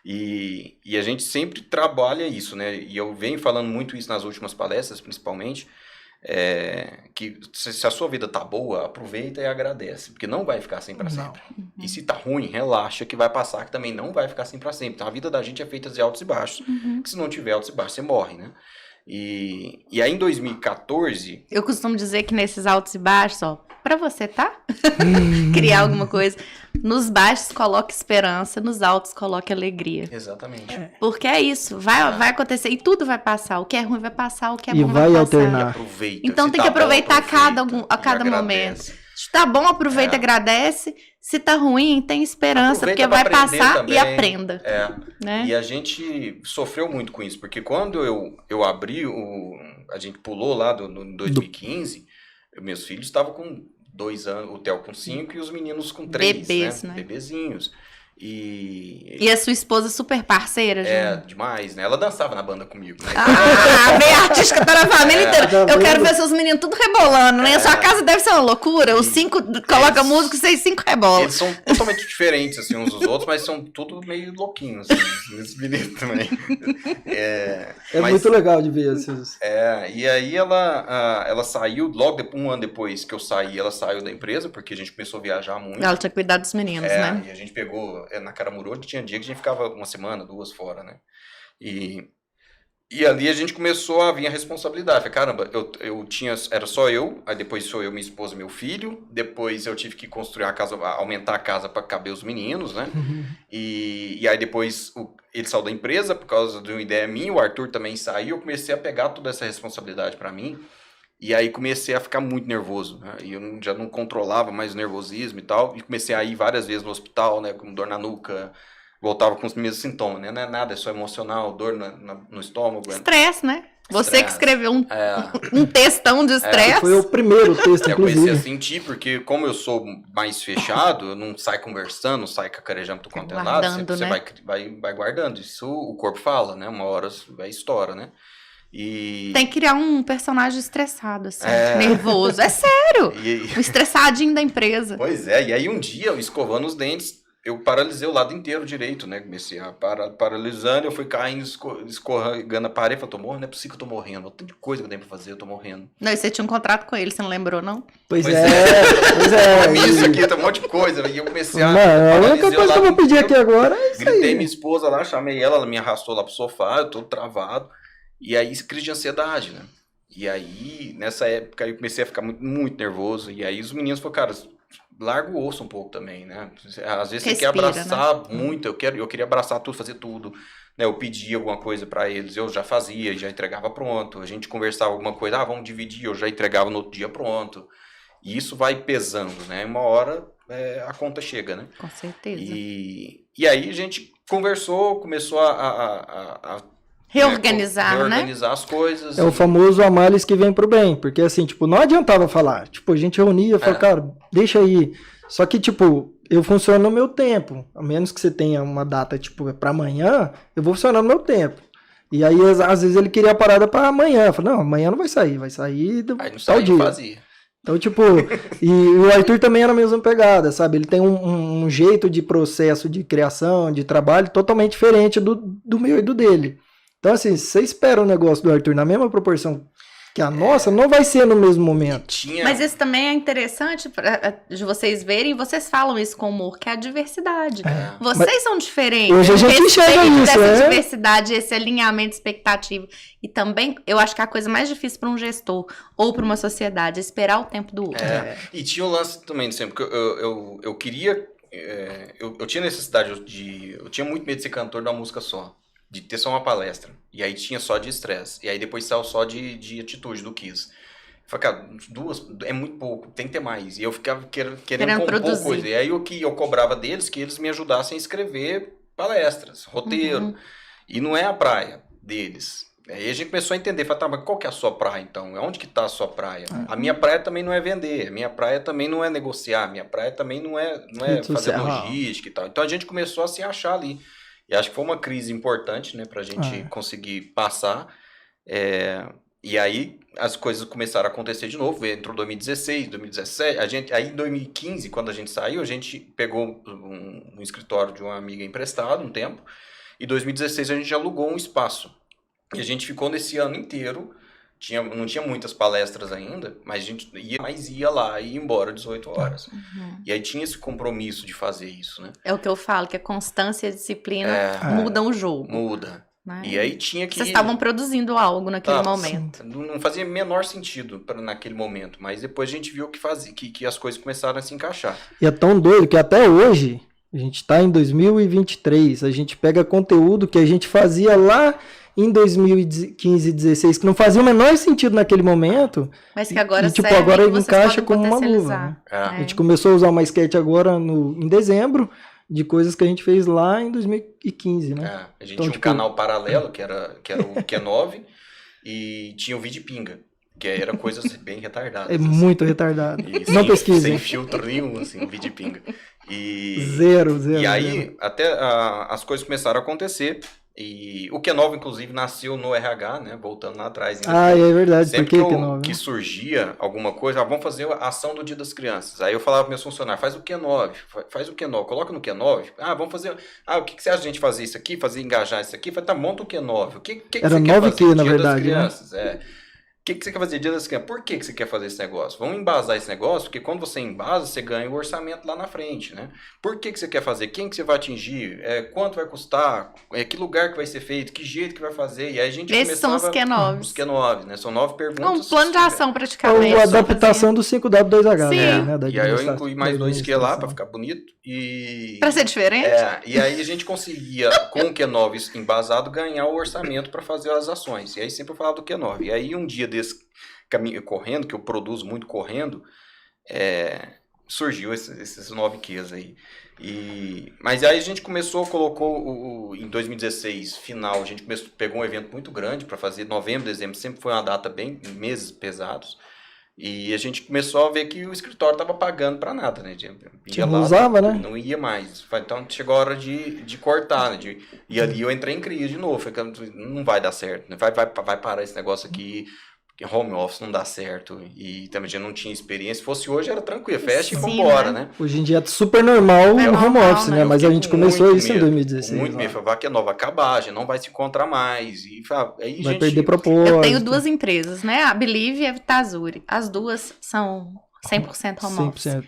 E a gente sempre trabalha isso, né? E eu venho falando muito isso nas últimas palestras, principalmente, que se a sua vida tá boa, aproveita e agradece, porque não vai ficar assim para sempre. E se tá ruim, relaxa que vai passar, que também não vai ficar assim para sempre. Então a vida da gente é feita de altos e baixos, que se não tiver altos e baixos, você morre, né? E aí em 2014... Eu costumo dizer que nesses altos e baixos, ó, pra você, tá? Criar alguma coisa. Nos baixos coloque esperança, nos altos coloque alegria. Exatamente. Porque é isso, vai acontecer e tudo vai passar. O que é ruim vai passar, o que é E bom vai passar. alternar. Aproveita. Então Se tem tá que bom, aproveitar aproveita, a cada e momento. agradece. Se tá bom, aproveita, agradece. Se tá ruim, tem esperança, Aproveita porque vai pra aprender passar também. e aprenda. É. Né? E a gente sofreu muito com isso, porque quando eu abri, a gente pulou lá no 2015, meus filhos estavam com 2 anos, o Theo com 5 e os meninos com 3, Bebês, né? né? Bebezinhos. E a sua esposa super parceira, Júnior? Demais, né? Ela dançava na banda comigo, né? Ah, bem artística tá na família inteira. Tá Eu quero vendo? ver seus meninos tudo rebolando, né? A sua casa deve ser uma loucura. Os 5 colocam música e vocês 5 rebolam. Eles são totalmente diferentes, assim, uns dos outros, mas são tudo meio louquinhos, assim, esses meninos também. Mas, muito legal de ver esses. e aí ela saiu, logo um ano depois que eu saí, ela saiu da empresa, porque a gente começou a viajar muito. Ela tinha cuidado dos meninos, né? E a gente pegou, na Caramuru, tinha dia que a gente ficava 1 semana, 2 fora, né? E ali a gente começou a vir a responsabilidade. Falei, caramba, eu tinha, era só eu, aí depois sou eu, minha esposa, meu filho, depois eu tive que construir a casa, aumentar a casa para caber os meninos, né? E aí depois ele saiu da empresa por causa de uma ideia minha, o Arthur também saiu, eu comecei a pegar toda essa responsabilidade para mim. E aí comecei a ficar muito nervoso, né? E eu já não controlava mais o nervosismo e tal. E comecei a ir várias vezes no hospital, né? Com dor na nuca, voltava com os mesmos sintomas, né? Não é nada, é só emocional, dor no estômago. Estresse, né? Você Estresse. que escreveu um textão de estresse. Foi o primeiro texto, Eu comecei a inclusive. sentir, porque como eu sou mais fechado, eu não saio conversando, não saio cacarejando do quanto é lado, Guardando, você né? vai guardando. Isso o corpo fala, né? Uma hora vai estoura, né? E... Tem que criar um personagem estressado, assim, nervoso. É sério! O estressadinho da empresa. Pois é, e aí um dia, eu escovando os dentes, eu paralisei o lado inteiro direito, né? Comecei a paralisando, eu fui caindo, escorregando a parede, falei, tô morrendo, não é possível que eu tô morrendo, tem coisa que eu tenho pra fazer, eu tô morrendo. Não, e você tinha um contrato com ele, você não lembrou, não? Pois Pois é. Isso aqui, tem um monte de coisa, e eu comecei a... Mano, a única paralisei o coisa que eu lado vou pedir inteiro. aqui agora é isso Gritei aí. minha esposa lá, chamei ela me arrastou lá pro sofá, eu tô travado. E aí, crise de ansiedade, né? E aí, nessa época, eu comecei a ficar muito, muito nervoso. E aí, os meninos falaram, cara, larga o osso um pouco também, né? Às vezes você quer abraçar muito, eu queria abraçar tudo, fazer tudo. Né? Eu pedia alguma coisa pra eles, eu já fazia, já entregava pronto. A gente conversava alguma coisa, vamos dividir, eu já entregava no outro dia pronto. E isso vai pesando, né? Uma hora a conta chega, né? Com certeza. E aí, a gente conversou, começou a Reorganizar as coisas. É o famoso a males que vem pro bem, porque assim, tipo, não adiantava falar. Tipo, a gente reunia, falava, cara, deixa aí. Só que, tipo, eu funciono no meu tempo. A menos que você tenha uma data, tipo, pra amanhã, eu vou funcionar no meu tempo. E aí, às vezes, ele queria a parada pra amanhã. Eu falei, não, amanhã não vai sair Aí não tal saía, dia. fazia. Então, tipo, e o Arthur também era a mesma pegada, sabe? Ele tem um jeito de processo de criação, de trabalho, totalmente diferente do meu e do dele. Então, assim, se você espera o negócio do Arthur na mesma proporção que a nossa, não vai ser no mesmo momento. Mas isso também é interessante de vocês verem, vocês falam isso com humor, que é a diversidade. Vocês são diferentes. Hoje a gente enxerga isso, essa diversidade, esse alinhamento expectativo. E também, eu acho que a coisa mais difícil para um gestor ou para uma sociedade é esperar o tempo do outro. E tinha o lance também, sempre, porque eu queria... eu tinha necessidade eu tinha muito medo de ser cantor de uma música só. De ter só uma palestra. E aí tinha só de estresse. E aí depois saiu só de atitude do Kiss. Eu falei, cara, 2 é muito pouco, tem que ter mais. E eu ficava querendo compor produzir. coisa. E aí eu cobrava deles que eles me ajudassem a escrever palestras, roteiro. E não é a praia deles. Aí a gente começou a entender, falei, tá, mas qual que é a sua praia então? Onde que tá a sua praia? A minha praia também não é vender, a minha praia também não é negociar, a minha praia também não é fazer logística e tal. Então a gente começou a se achar ali. E acho que foi uma crise importante, né, pra gente conseguir passar. E aí as coisas começaram a acontecer de novo. Entrou 2016, 2017. Aí em 2015, quando a gente saiu, a gente pegou um escritório de uma amiga emprestado um tempo. E em 2016 a gente alugou um espaço. E a gente ficou nesse ano inteiro. Não tinha muitas palestras ainda, mas a gente ia lá e ia embora 18 horas. E aí tinha esse compromisso de fazer isso, né? É o que eu falo, que a constância e a disciplina mudam o jogo. Muda. né? E aí tinha que... Vocês estavam produzindo algo naquele momento. Não fazia menor sentido naquele momento, mas depois a gente viu que as coisas começaram a se encaixar. E é tão doido que até hoje, a gente tá em 2023, a gente pega conteúdo que a gente fazia lá em 2015 e 2016, que não fazia o menor sentido naquele momento. Mas que agora tipo, serve agora e vocês encaixa podem como uma luva. potencializar. Né? A gente começou a usar uma sketch agora em dezembro, de coisas que a gente fez lá em 2015, né? A gente Então, tinha um tipo, canal paralelo, que era o Q9, e tinha o Vidipinga, que era coisas bem retardadas. É muito retardado. E Não sem, pesquisem. sem filtro nenhum, assim, o Vidipinga. Zero. E aí, até as coisas começaram a acontecer. E o Q9, inclusive, nasceu no RH, né? Voltando lá atrás. É verdade. Sempre Por que Q9? Que surgia alguma coisa, vamos fazer a ação do Dia das Crianças. Aí eu falava para meus funcionários, faz o Q9, faz o Q9, coloca no Q9. Vamos fazer... o que você acha de a gente fazer isso aqui? Engajar isso aqui? Monta o Q9. O que Era você quer fazer? 9Q, na Dia verdade, das Crianças, né? O que você quer fazer Dia das Crianças? Por que você quer fazer esse negócio? Vamos embasar esse negócio, porque quando você embasa, você ganha o orçamento lá na frente, né? Por que você quer fazer? Quem que você vai atingir? Quanto vai custar? Que lugar que vai ser feito? Que jeito que vai fazer? E aí a gente Esses são os Q9s. Os Q9, né? São 9 perguntas. Um plano de ação, praticamente. Ou a adaptação do 5W2H, Sim. né? E aí eu incluí mais 2 Q lá para ficar bonito. Para ser diferente? E aí a gente conseguia, com o Q9 embasado, ganhar o orçamento para fazer as ações. E aí sempre eu falava do Q9. E aí um dia desse correndo, que eu produzo muito correndo, surgiu esses 9 Qs aí. Mas aí a gente colocou em 2016, final, a gente pegou um evento muito grande para fazer, novembro, dezembro, sempre foi uma data meses pesados. E a gente começou a ver que o escritório estava pagando para nada, né? Não usava, né? Não ia mais. Então chegou a hora de cortar, né? E ali eu entrei em crise de novo. Falei, não vai dar certo, né? Vai parar esse negócio aqui. Home office não dá certo. E também já não tinha experiência. Se fosse hoje, era tranquilo. Fecha e vambora, né? Hoje em dia é super normal o home office, né? Mas a gente começou isso em 2016. Muito medo. Vai que a nova acabar, a gente não vai se encontrar mais. Aí vai perder propósito. Eu tenho 2 empresas, né? A Believe e a Vitazuri. As duas são 100% home office. 100%.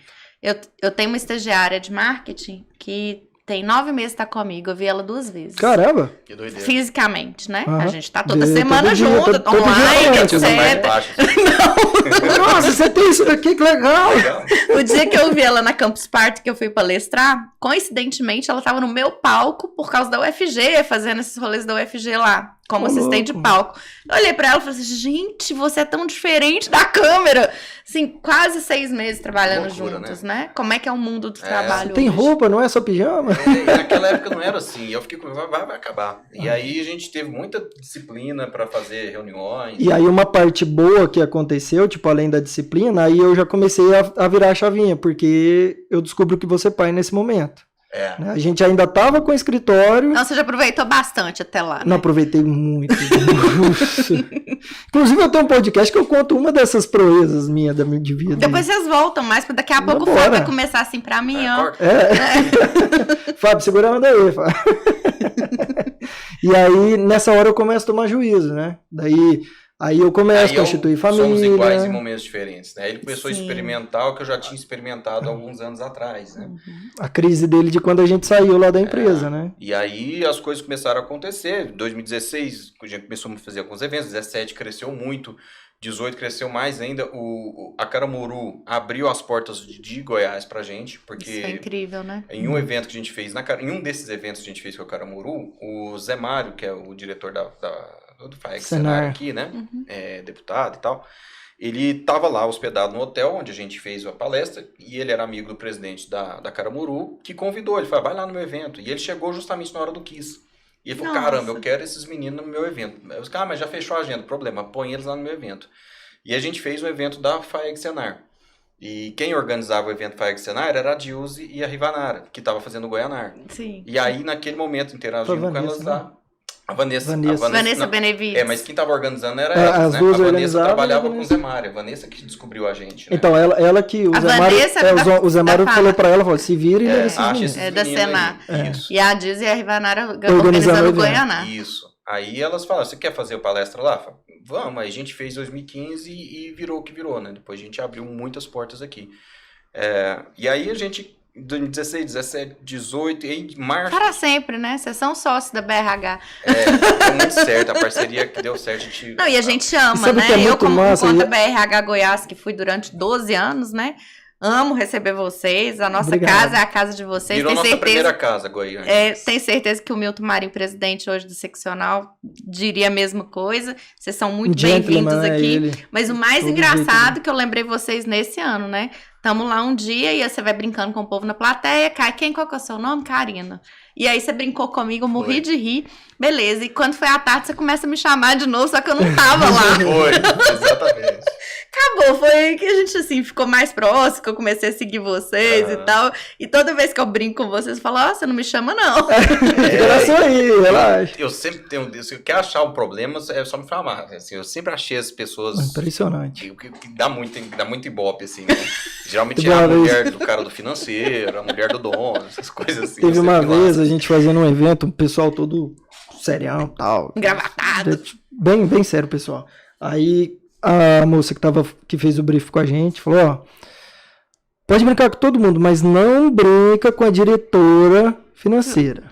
Eu tenho uma estagiária de marketing que tem 9 meses que tá comigo. Eu vi ela 2 vezes. Caramba! Que doideira. Fisicamente, né? A gente tá toda semana junto, online, etc. Nossa, você tem isso daqui, que legal! O dia que eu vi ela na Campus Party, que eu fui palestrar, coincidentemente, ela tava no meu palco por causa da UFG, fazendo esses rolês da UFG lá, como assistente de palco. Eu olhei pra ela e falei assim, gente, você é tão diferente da câmera. Assim, quase 6 meses trabalhando juntos, né? Como é que é o mundo do trabalho Você tem roupa, não é só pijama? Naquela época não era assim. Eu fiquei com vai acabar. E aí a gente teve muita disciplina para fazer reuniões. E aí uma parte boa que aconteceu, tipo, além da disciplina, aí eu já comecei a virar a chavinha, porque eu descubro que você é pai nesse momento. A gente ainda tava com o escritório. Não, você já aproveitou bastante até lá, né? Não, aproveitei muito. Inclusive eu tenho um podcast que eu conto uma dessas proezas minha de vida. Depois vocês voltam mais, porque daqui a pouco o Fábio vai começar assim pra mim, ó. Fábio, segura a onda aí, Fábio. E aí, nessa hora eu começo a tomar juízo, né? Aí eu começo a constituir família. Somos iguais em momentos diferentes, né? Ele começou a experimentar o que eu já tinha experimentado há alguns anos atrás, né? A crise dele de quando a gente saiu lá da empresa, né? E aí as coisas começaram a acontecer. Em 2016, a gente começou a fazer alguns eventos. 17 cresceu muito. 18 cresceu mais ainda. A Caramuru abriu as portas de Goiás pra gente, porque... Isso é incrível, né? Em um evento que a gente fez, em um desses eventos que a gente fez com a Caramuru, o Zé Mário, que é o diretor do FAEG Senar aqui, né? Deputado e tal. Ele estava lá hospedado no hotel onde a gente fez a palestra e ele era amigo do presidente da Caramuru, que convidou. Ele falou, vai lá no meu evento. E ele chegou justamente na hora do Kiss. E ele falou, caramba, eu quero esses meninos no meu evento. Eu disse, mas já fechou a agenda. Problema, põe eles lá no meu evento. E a gente fez um evento da FAEG Senar. E quem organizava o evento FAEG Senar era a Dilze e a Rivanara, que estava fazendo o Goianar. Sim. E aí, naquele momento, interagindo com elas lá. A Vanessa Benevides. Mas quem estava organizando era ela, as né? duas A Vanessa trabalhava a com o Zé Mário. A Vanessa que descobriu a gente, né? Então, ela que... O Zé Mário falou pra ela, falou, se vira e leva esses meninos. Da Senar. E a Diz e a Rivanara organizando o Goianá. Isso. Aí elas falaram, você quer fazer a palestra lá? Falei, vamos. Aí a gente fez 2015 e virou o que virou, né? Depois a gente abriu muitas portas aqui. E aí a gente 2016, 17, 18, e em março. Para sempre, né? Vocês são sócios da BRH. Deu muito certo, a parceria que deu certo. Não, e a gente ama, sabe né? que é Eu, muito como massa, conta e- BRH Goiás, que fui durante 12 anos, né? Amo receber vocês. A nossa Obrigado. casa é a casa de vocês. Virou Tenho nossa certeza, primeira casa, Goiânia. tenho certeza que o Milton Marinho, presidente hoje do seccional, diria a mesma coisa. Vocês são muito bem-vindos gentleman, aqui. ele. Mas o mais Todo engraçado jeito, que eu lembrei vocês nesse ano, né? Tamo lá um dia e aí você vai brincando com o povo na plateia. Qual que é o seu nome? Karina. E aí você brincou comigo, eu morri Foi. de rir. Beleza. E quando foi à tarde, você começa a me chamar de novo, só que eu não tava lá. Foi, exatamente. Acabou, foi aí que a gente, assim, ficou mais próximo, que eu comecei a seguir vocês e tal. E toda vez que eu brinco com vocês, eu falo, ó, você não me chama, não. Era só aí, relaxa. Eu sempre tenho. Se eu quer achar um problema, é só me falar. Assim, eu sempre achei as pessoas. Impressionante. Que dá muito ibope, assim, né? Geralmente é Igual a a vez. mulher do cara do financeiro, a mulher do dono, essas coisas assim. Teve eu uma sempre vez lá. a gente fazendo um evento, o pessoal todo serião e tal. Engravatado. Bem, bem sério, pessoal. Aí a moça que fez o brief com a gente falou, ó, pode brincar com todo mundo, mas não brinca com a diretora financeira.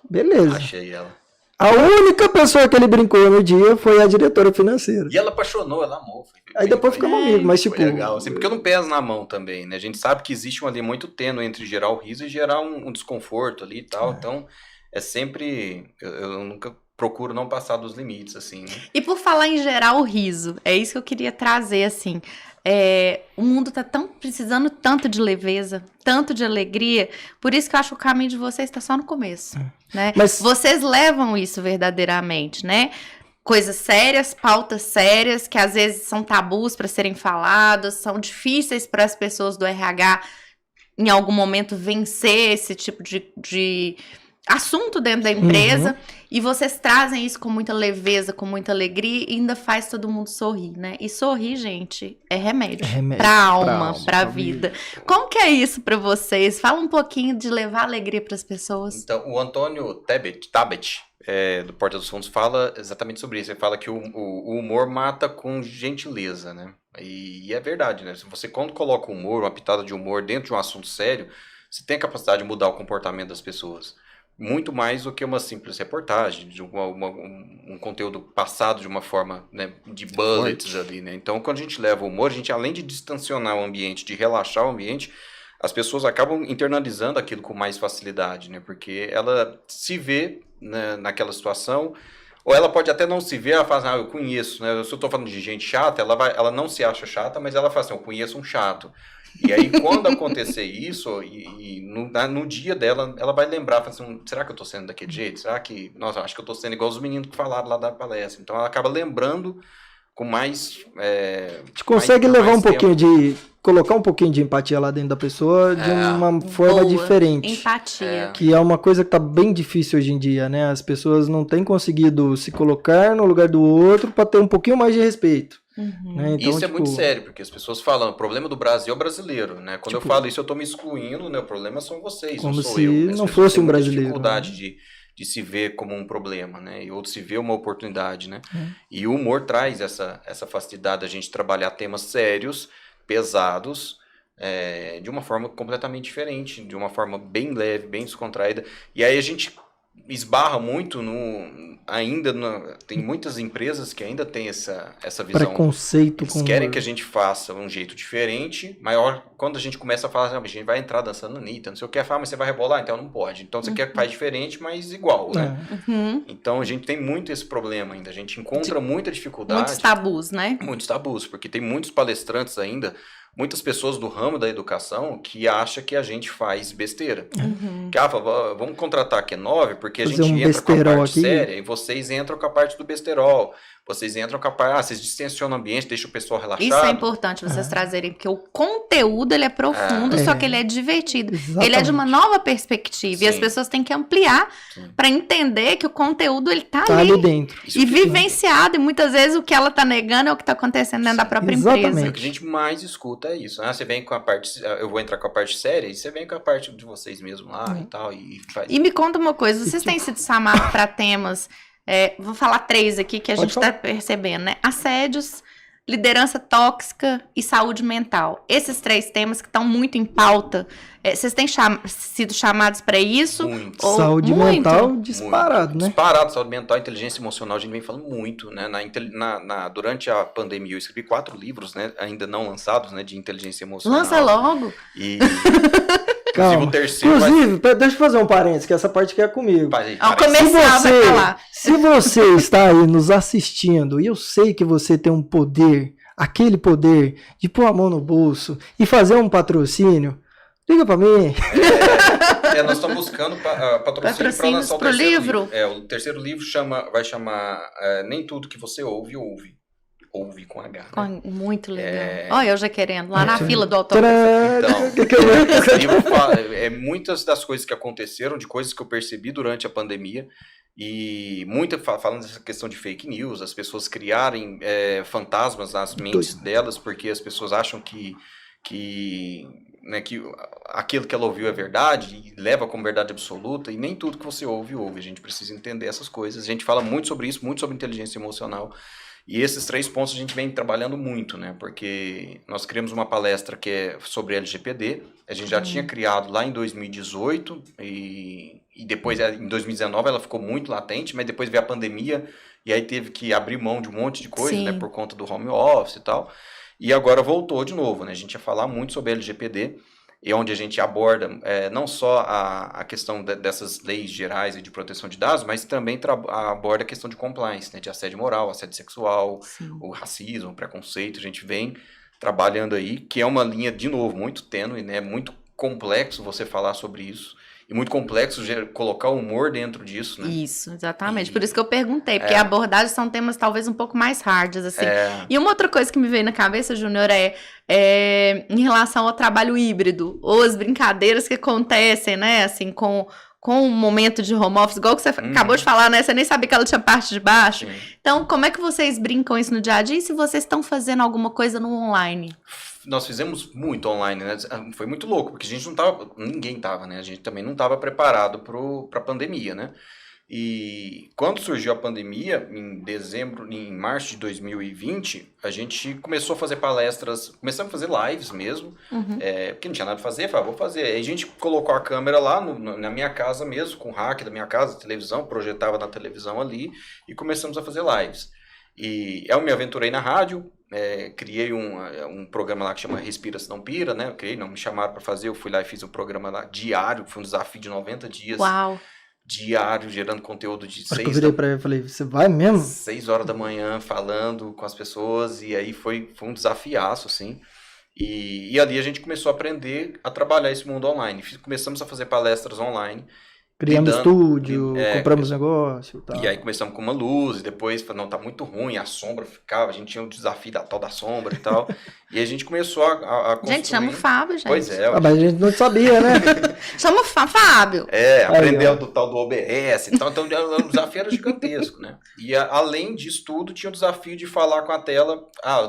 Beleza. Achei ela. A única pessoa que ele brincou no dia foi a diretora financeira. E ela apaixonou, ela amou. Aí depois ficamos amigos, mas tipo... Foi legal, assim, porque eu não peso na mão também, né? A gente sabe que existe uma linha muito tênue entre gerar o riso e gerar um desconforto ali e tal. Então, é sempre... Eu nunca procuro não passar dos limites, assim, né? E por falar em gerar o riso, é isso que eu queria trazer, assim. O mundo tá precisando tanto de leveza, tanto de alegria, por isso que eu acho que o caminho de vocês está só no começo, né? Mas- Vocês levam isso verdadeiramente, né? Coisas sérias, pautas sérias, que às vezes são tabus para serem falados, são difíceis para as pessoas do RH em algum momento vencer esse tipo de assunto dentro da empresa, e vocês trazem isso com muita leveza, com muita alegria, e ainda faz todo mundo sorrir, né? E sorrir, gente, é remédio. É remédio Pra pra alma, alma, pra pra vida. Como que é isso pra vocês? Fala um pouquinho de levar alegria pras pessoas. Então, o Antônio Tabet, do Porta dos Fundos, fala exatamente sobre isso. Ele fala que o humor mata com gentileza, né? E é verdade, né? Se você, quando coloca humor, uma pitada de humor dentro de um assunto sério, você tem a capacidade de mudar o comportamento das pessoas. Muito mais do que uma simples reportagem, de um conteúdo passado de uma forma, né, de bullets ali, né? Então, quando a gente leva o humor, a gente, além de distensionar o ambiente, de relaxar o ambiente, as pessoas acabam internalizando aquilo com mais facilidade, né? Porque ela se vê, né, naquela situação, ou ela pode até não se ver, ela fala assim, eu conheço, né? Se eu estou falando de gente chata, ela não se acha chata, mas ela fala assim, eu conheço um chato. E aí, quando acontecer isso, no dia dela, ela vai lembrar, fala assim, será que eu tô sendo daquele jeito? Será que, nossa, acho que eu tô sendo igual os meninos que falaram lá da palestra. Então, ela acaba lembrando com mais... A gente consegue mais levar um tempo. pouquinho de... Colocar um pouquinho de empatia lá dentro da pessoa de uma forma Boa. diferente. Empatia. Que é uma coisa que tá bem difícil hoje em dia, né? As pessoas não têm conseguido se colocar no lugar do outro para ter um pouquinho mais de respeito. Uhum. Né? Então, Isso é tipo, muito sério, porque as pessoas falam, o problema do Brasil é o brasileiro, né? Quando Tipo, eu falo isso, eu tô me excluindo, né? O problema são vocês, como não sou se eu. As não pessoas fosse têm um muita brasileiro, dificuldade de se ver como um problema, né? E outros se ver uma oportunidade, né? É. E o humor traz essa facilidade da gente trabalhar temas sérios, pesados, de uma forma completamente diferente, de uma forma bem leve, bem descontraída. E aí a gente esbarra muito tem muitas empresas que ainda têm essa visão. preconceito Eles com querem humor. que a gente faça um jeito diferente, maior quando a gente começa a falar assim, a gente vai entrar dançando Anitta, não sei o que, mas você vai rebolar, então não pode. Então você quer que faz diferente, mas igual, né? Uhum. Então a gente tem muito esse problema ainda, a gente encontra muita dificuldade. Muitos tabus, né? Muitos tabus, porque tem muitos palestrantes ainda, muitas pessoas do ramo da educação que acham que a gente faz besteira. Uhum. Que, vamos contratar a Q9 porque a Fazer gente um entra com a besterol parte aqui. séria e vocês entram com a parte do besterol. Vocês entram com a parte... vocês distensionam o ambiente, deixam o pessoal relaxado. Isso é importante vocês trazerem, porque o conteúdo ele é profundo, só que ele é divertido. Ele é de uma nova perspectiva e as Sim. pessoas têm que ampliar Sim. para entender que o conteúdo ele tá Tá ali. ali dentro. Isso E que- vivenciado, e muitas vezes o que ela tá negando é o que tá acontecendo dentro da própria Exatamente. empresa. O que a gente mais escuta é isso. Você vem com a parte... eu vou entrar com a parte séria e você vem com a parte de vocês mesmos lá e tal. E faz... E me conta uma coisa, vocês têm sido chamados para temas, vou falar 3 aqui que a Pode gente tá percebendo, né? Assédios, liderança tóxica e saúde mental. Esses 3 temas que estão muito em pauta. Vocês têm sido chamados para isso? Muito. Saúde mental disparado, muito. né? Disparado, saúde mental, inteligência emocional, a gente vem falando muito, né? Durante a pandemia, eu escrevi 4 livros, né? Ainda não lançados, né? De inteligência emocional. Lança logo! E... Calma. O terceiro Inclusive, deixa eu fazer um parênteses, que essa parte aqui é comigo. O comercial vai falar. Se você está aí nos assistindo, e eu sei que você tem um poder, aquele poder de pôr a mão no bolso e fazer um patrocínio, liga pra mim. Nós estamos buscando patrocínio para lançar o terceiro livro. O terceiro livro vai chamar Nem Tudo Que Você Ouve. Ouve com H. Né? Muito legal. Olha, eu já querendo, lá na fila do autógrafo. Então, esse livro fala, muitas das coisas que aconteceram, de coisas que eu percebi durante a pandemia, e falando dessa questão de fake news, as pessoas criarem fantasmas nas mentes delas, porque as pessoas acham que aquilo que ela ouviu é verdade e leva como verdade absoluta, e nem tudo que você ouve. A gente precisa entender essas coisas. A gente fala muito sobre isso, muito sobre inteligência emocional. E esses 3 pontos a gente vem trabalhando muito, né? Porque nós criamos uma palestra que é sobre LGPD. A gente já tinha criado lá em 2018 e depois, em 2019, ela ficou muito latente, mas depois veio a pandemia e aí teve que abrir mão de um monte de coisa, né? Por conta do home office e tal. E agora voltou de novo, né? A gente ia falar muito sobre LGPD, e onde a gente aborda não só a questão dessas leis gerais de proteção de dados, mas também aborda a questão de compliance, né, de assédio moral, assédio sexual, o racismo, o preconceito. A gente vem trabalhando aí, que é uma linha, de novo, muito tênue, né, muito complexo você falar sobre isso. E muito complexo colocar o humor dentro disso, né? Isso, exatamente. Por isso que eu perguntei, porque a abordagem são temas talvez um pouco mais hards, assim. E uma outra coisa que me veio na cabeça, Júnior, em relação ao trabalho híbrido, ou as brincadeiras que acontecem, né, assim, com o momento de home office, igual que você acabou de falar, né? Você nem sabia que ela tinha parte de baixo. Então, como é que vocês brincam isso no dia a dia? E se vocês estão fazendo alguma coisa no online? Nós fizemos muito online, né? Foi muito louco, porque a gente não tava, ninguém tava, né? A gente também não estava preparado para a pandemia, né? E quando surgiu a pandemia, em março de 2020, a gente começou a fazer palestras, começamos a fazer lives mesmo, porque não tinha nada a fazer, falei, vou fazer. Aí a gente colocou a câmera lá na minha casa mesmo, com o hack da minha casa, televisão, projetava na televisão ali, e começamos a fazer lives. E eu me aventurei na rádio, criei um programa lá que chama Respira Se Não Pira, né? Me chamaram para fazer, eu fui lá e fiz um programa lá diário, foi um desafio de 90 dias. Uau! Diário, gerando conteúdo de 6 eu virei pra ele e falei, você vai mesmo? 6 horas da manhã, falando com as pessoas, e aí foi um desafiaço, assim. E ali a gente começou a aprender a trabalhar esse mundo online. Começamos a fazer palestras online. Criamos estúdio, compramos negócio e tal. E aí começamos com uma luz, e depois, não, tá muito ruim, a sombra ficava, a gente tinha o desafio da tal da sombra e tal. E a gente começou a construir... Gente, chama o Fábio, gente. Pois é. Mas a gente não sabia, né? Chama o Fábio. Aprendeu do tal do OBS e tal, então o desafio era gigantesco, né? E além disso tudo, tinha o desafio de falar com a tela,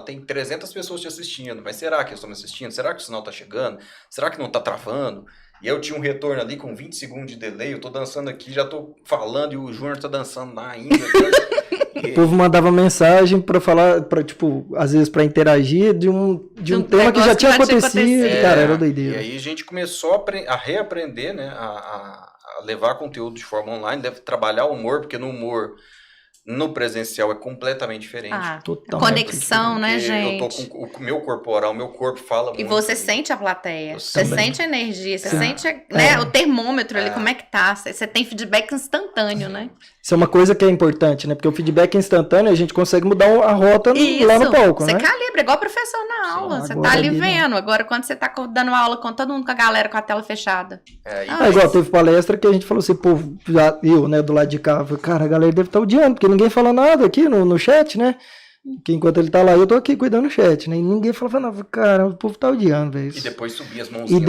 tem 300 pessoas te assistindo, mas será que estão me assistindo? Será que o sinal tá chegando? Será que não tá travando? E eu tinha um retorno ali com 20 segundos de delay, eu tô dançando aqui, já tô falando e o Júnior tá dançando lá ainda. O povo mandava mensagem pra falar, tipo, às vezes pra interagir de um tema que já tinha acontecido. Cara, era doideira. E aí a gente começou a reaprender, né, a levar conteúdo de forma online, trabalhar o humor, porque no humor... No presencial é completamente diferente. Conexão, né, gente? Eu tô com o meu corporal, o meu corpo fala muito. E você sente a plateia, você sente a energia, você sente o termômetro ali, como é que tá. Você tem feedback instantâneo, né? Isso é uma coisa que é importante, né? Porque o feedback instantâneo, a gente consegue mudar a rota lá no palco, né? Você calibra, igual professor na aula. Você tá ali vendo. Agora, quando você tá dando aula com todo mundo, com a galera com a tela fechada. Igual teve palestra que a gente falou assim, pô, eu, né, do lado de cá, falei, cara, a galera deve estar odiando, porque ninguém fala nada aqui no chat, né? Que enquanto ele tá lá, eu tô aqui cuidando do chat, né? E ninguém falava nada. Cara, o povo tá odiando, velho. E depois subia as mãozinhas.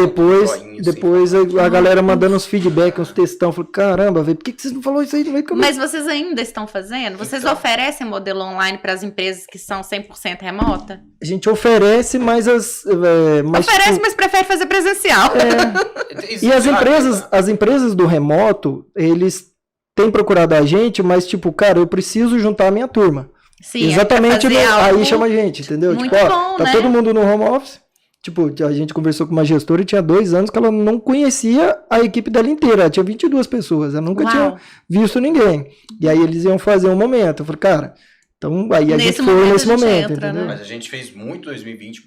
E depois a galera mandando uns feedback, uns textão. Falei, caramba, velho, por que vocês não falaram isso aí no meio do caminho? Mas vocês ainda estão fazendo? Vocês oferecem modelo online para as empresas que são 100% remota? A gente oferece, mas mas prefere fazer presencial. E as empresas do remoto, eles têm procurado a gente, mas tipo, cara, eu preciso juntar a minha turma. Sim, exatamente fazer algo aí chama a gente, entendeu? muito Tipo, ó, bom, tá né? todo mundo no home office. Tipo, a gente conversou com uma gestora e tinha 2 anos que ela não conhecia a equipe dela inteira. Ela tinha 22 pessoas, ela nunca tinha Uau. visto ninguém. E aí eles iam fazer um momento. Eu falei, cara, então aí a Nesse gente foi momento nesse a gente momento, entra, entendeu? né? Mas a gente fez muito 2020,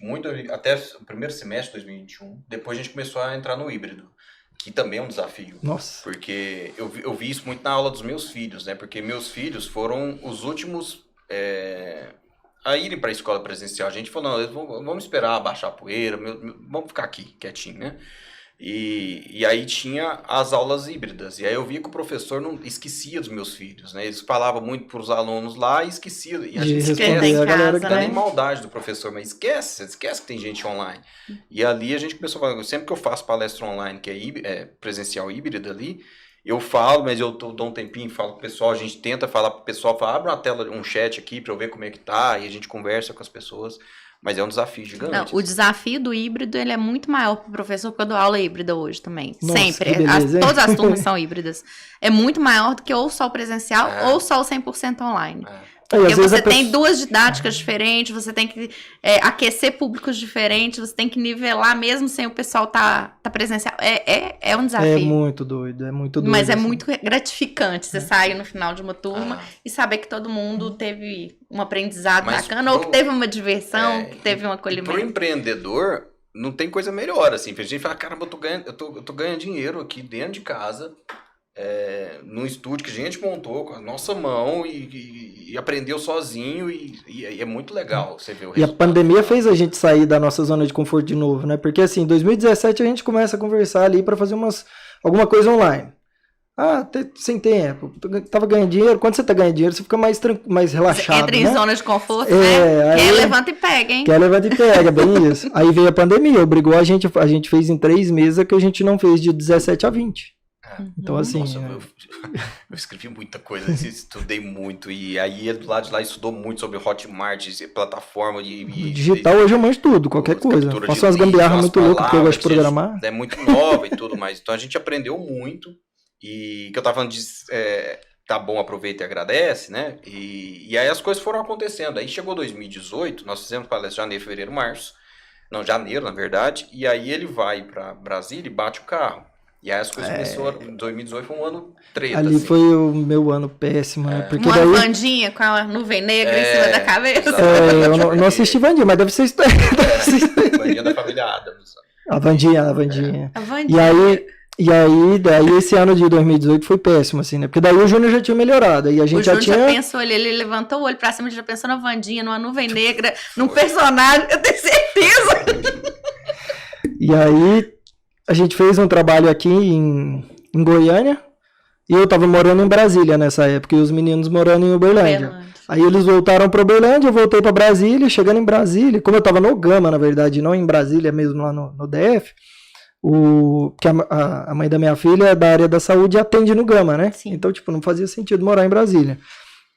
até o primeiro semestre de 2021. Depois a gente começou a entrar no híbrido, que também é um desafio. Nossa. Porque eu vi isso muito na aula dos meus filhos, né? Porque meus filhos foram os últimos a irem para a escola presencial. A gente falou, não, vamos esperar abaixar a poeira, vamos ficar aqui, quietinho, né? E aí tinha as aulas híbridas. E aí eu via que o professor não esquecia dos meus filhos, né? Eles falavam muito para os alunos lá e esquecia. E a gente responder a galera que não é né? nem maldade do professor, mas esquece que tem gente online. E ali a gente começou a falar, sempre que eu faço palestra online, que é presencial híbrida ali, eu falo, mas eu dou um tempinho, falo com o pessoal, a gente tenta falar pro pessoal, abre uma tela, um chat aqui pra eu ver como é que tá, e a gente conversa com as pessoas, mas é um desafio gigante. Não, o desafio do híbrido, ele é muito maior pro professor, porque eu dou aula híbrida hoje também. Nossa, Sempre. que beleza, hein? Todas as turmas são híbridas. É muito maior do que ou só o presencial ou só o 100% online. Aí, Porque às vezes você a pessoa- tem duas didáticas diferentes, você tem que aquecer públicos diferentes, você tem que nivelar mesmo sem o pessoal tá presencial. É um desafio. É muito doido, é muito doido. Mas é assim. muito gratificante você sair no final de uma turma e saber que todo mundo teve um aprendizado Mas bacana, ou que teve uma diversão, que teve um Pro acolhimento. empreendedor, não tem coisa melhor, assim, a gente fala, caramba, eu tô ganhando dinheiro aqui dentro de casa, num estúdio que a gente montou com a nossa mão e aprendeu sozinho e é muito legal você ver o E a resultado. pandemia fez a gente sair da nossa zona de conforto de novo, né? Porque assim, em 2017 a gente começa a conversar ali para fazer alguma coisa online. Sem tempo, tava ganhando dinheiro. Quando você tá ganhando dinheiro, você fica mais relaxado, Entra em né? zona de conforto, né? aí- Quer, levanta e pega, hein? Quer levar de pega, bem isso. Aí veio a pandemia, obrigou a gente fez em 3 meses que a gente não fez de 17 a 20. Então assim, Nossa, eu escrevi muita coisa, estudei muito, e aí do lado de lá estudou muito sobre Hotmart, plataforma digital hoje eu manjo tudo, qualquer coisa. captura de Faço umas link, gambiarras umas muito loucas porque eu gosto de palavras, programar. é muito nova e tudo mais. Então a gente aprendeu muito, e que eu tava falando de tá bom, aproveita e agradece, né? E aí as coisas foram acontecendo. Aí chegou 2018, nós fizemos palestra janeiro, fevereiro, março. Não, janeiro, na verdade. E aí ele vai pra Brasília e bate o carro. E aí as coisas começaram. 2018 foi um ano treta. Ali assim. foi o meu ano péssimo, né? Porque Uma daí bandinha com a nuvem negra em cima da cabeça. exatamente, eu não porque- assisti Vandinha, mas deve ser história. Bandinha da família Adams. A Vandinha. A Vandinha. E aí, daí esse ano de 2018 foi péssimo, assim, né? Porque daí o Júnior já tinha melhorado, aí a gente O Júnior já tinha... pensou, ele levantou o olho pra cima, ele já pensou na Vandinha, numa nuvem negra, num personagem, eu tenho certeza. E aí a gente fez um trabalho aqui em Goiânia, e eu tava morando em Brasília nessa época, e os meninos morando em Uberlândia. Aí eles voltaram para Uberlândia, eu voltei para Brasília, chegando em Brasília, como eu tava no Gama, na verdade, não em Brasília mesmo, lá no DF, porque a mãe da minha filha é da área da saúde e atende no Gama, né? Sim. Então, tipo, não fazia sentido morar em Brasília.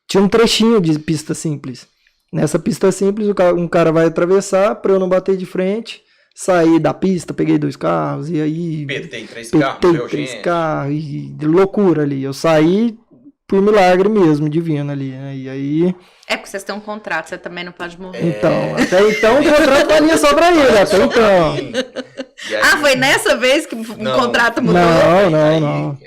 Tinha um trechinho de pista simples. Nessa pista simples, um cara vai atravessar, para eu não bater de frente, saí da pista, peguei 2 carros, e aí... Petei 3 carros, Petei morreu 3 gente. carros, e de loucura ali. Eu saí por milagre mesmo, divino ali, né? E aí... É porque vocês têm um contrato, você também não pode morrer. Então, até então o contrato valia só pra ele, até Só pra então. mim. E aí- Ah, foi nessa vez que o Não. contrato mudou? Não, Aí, não.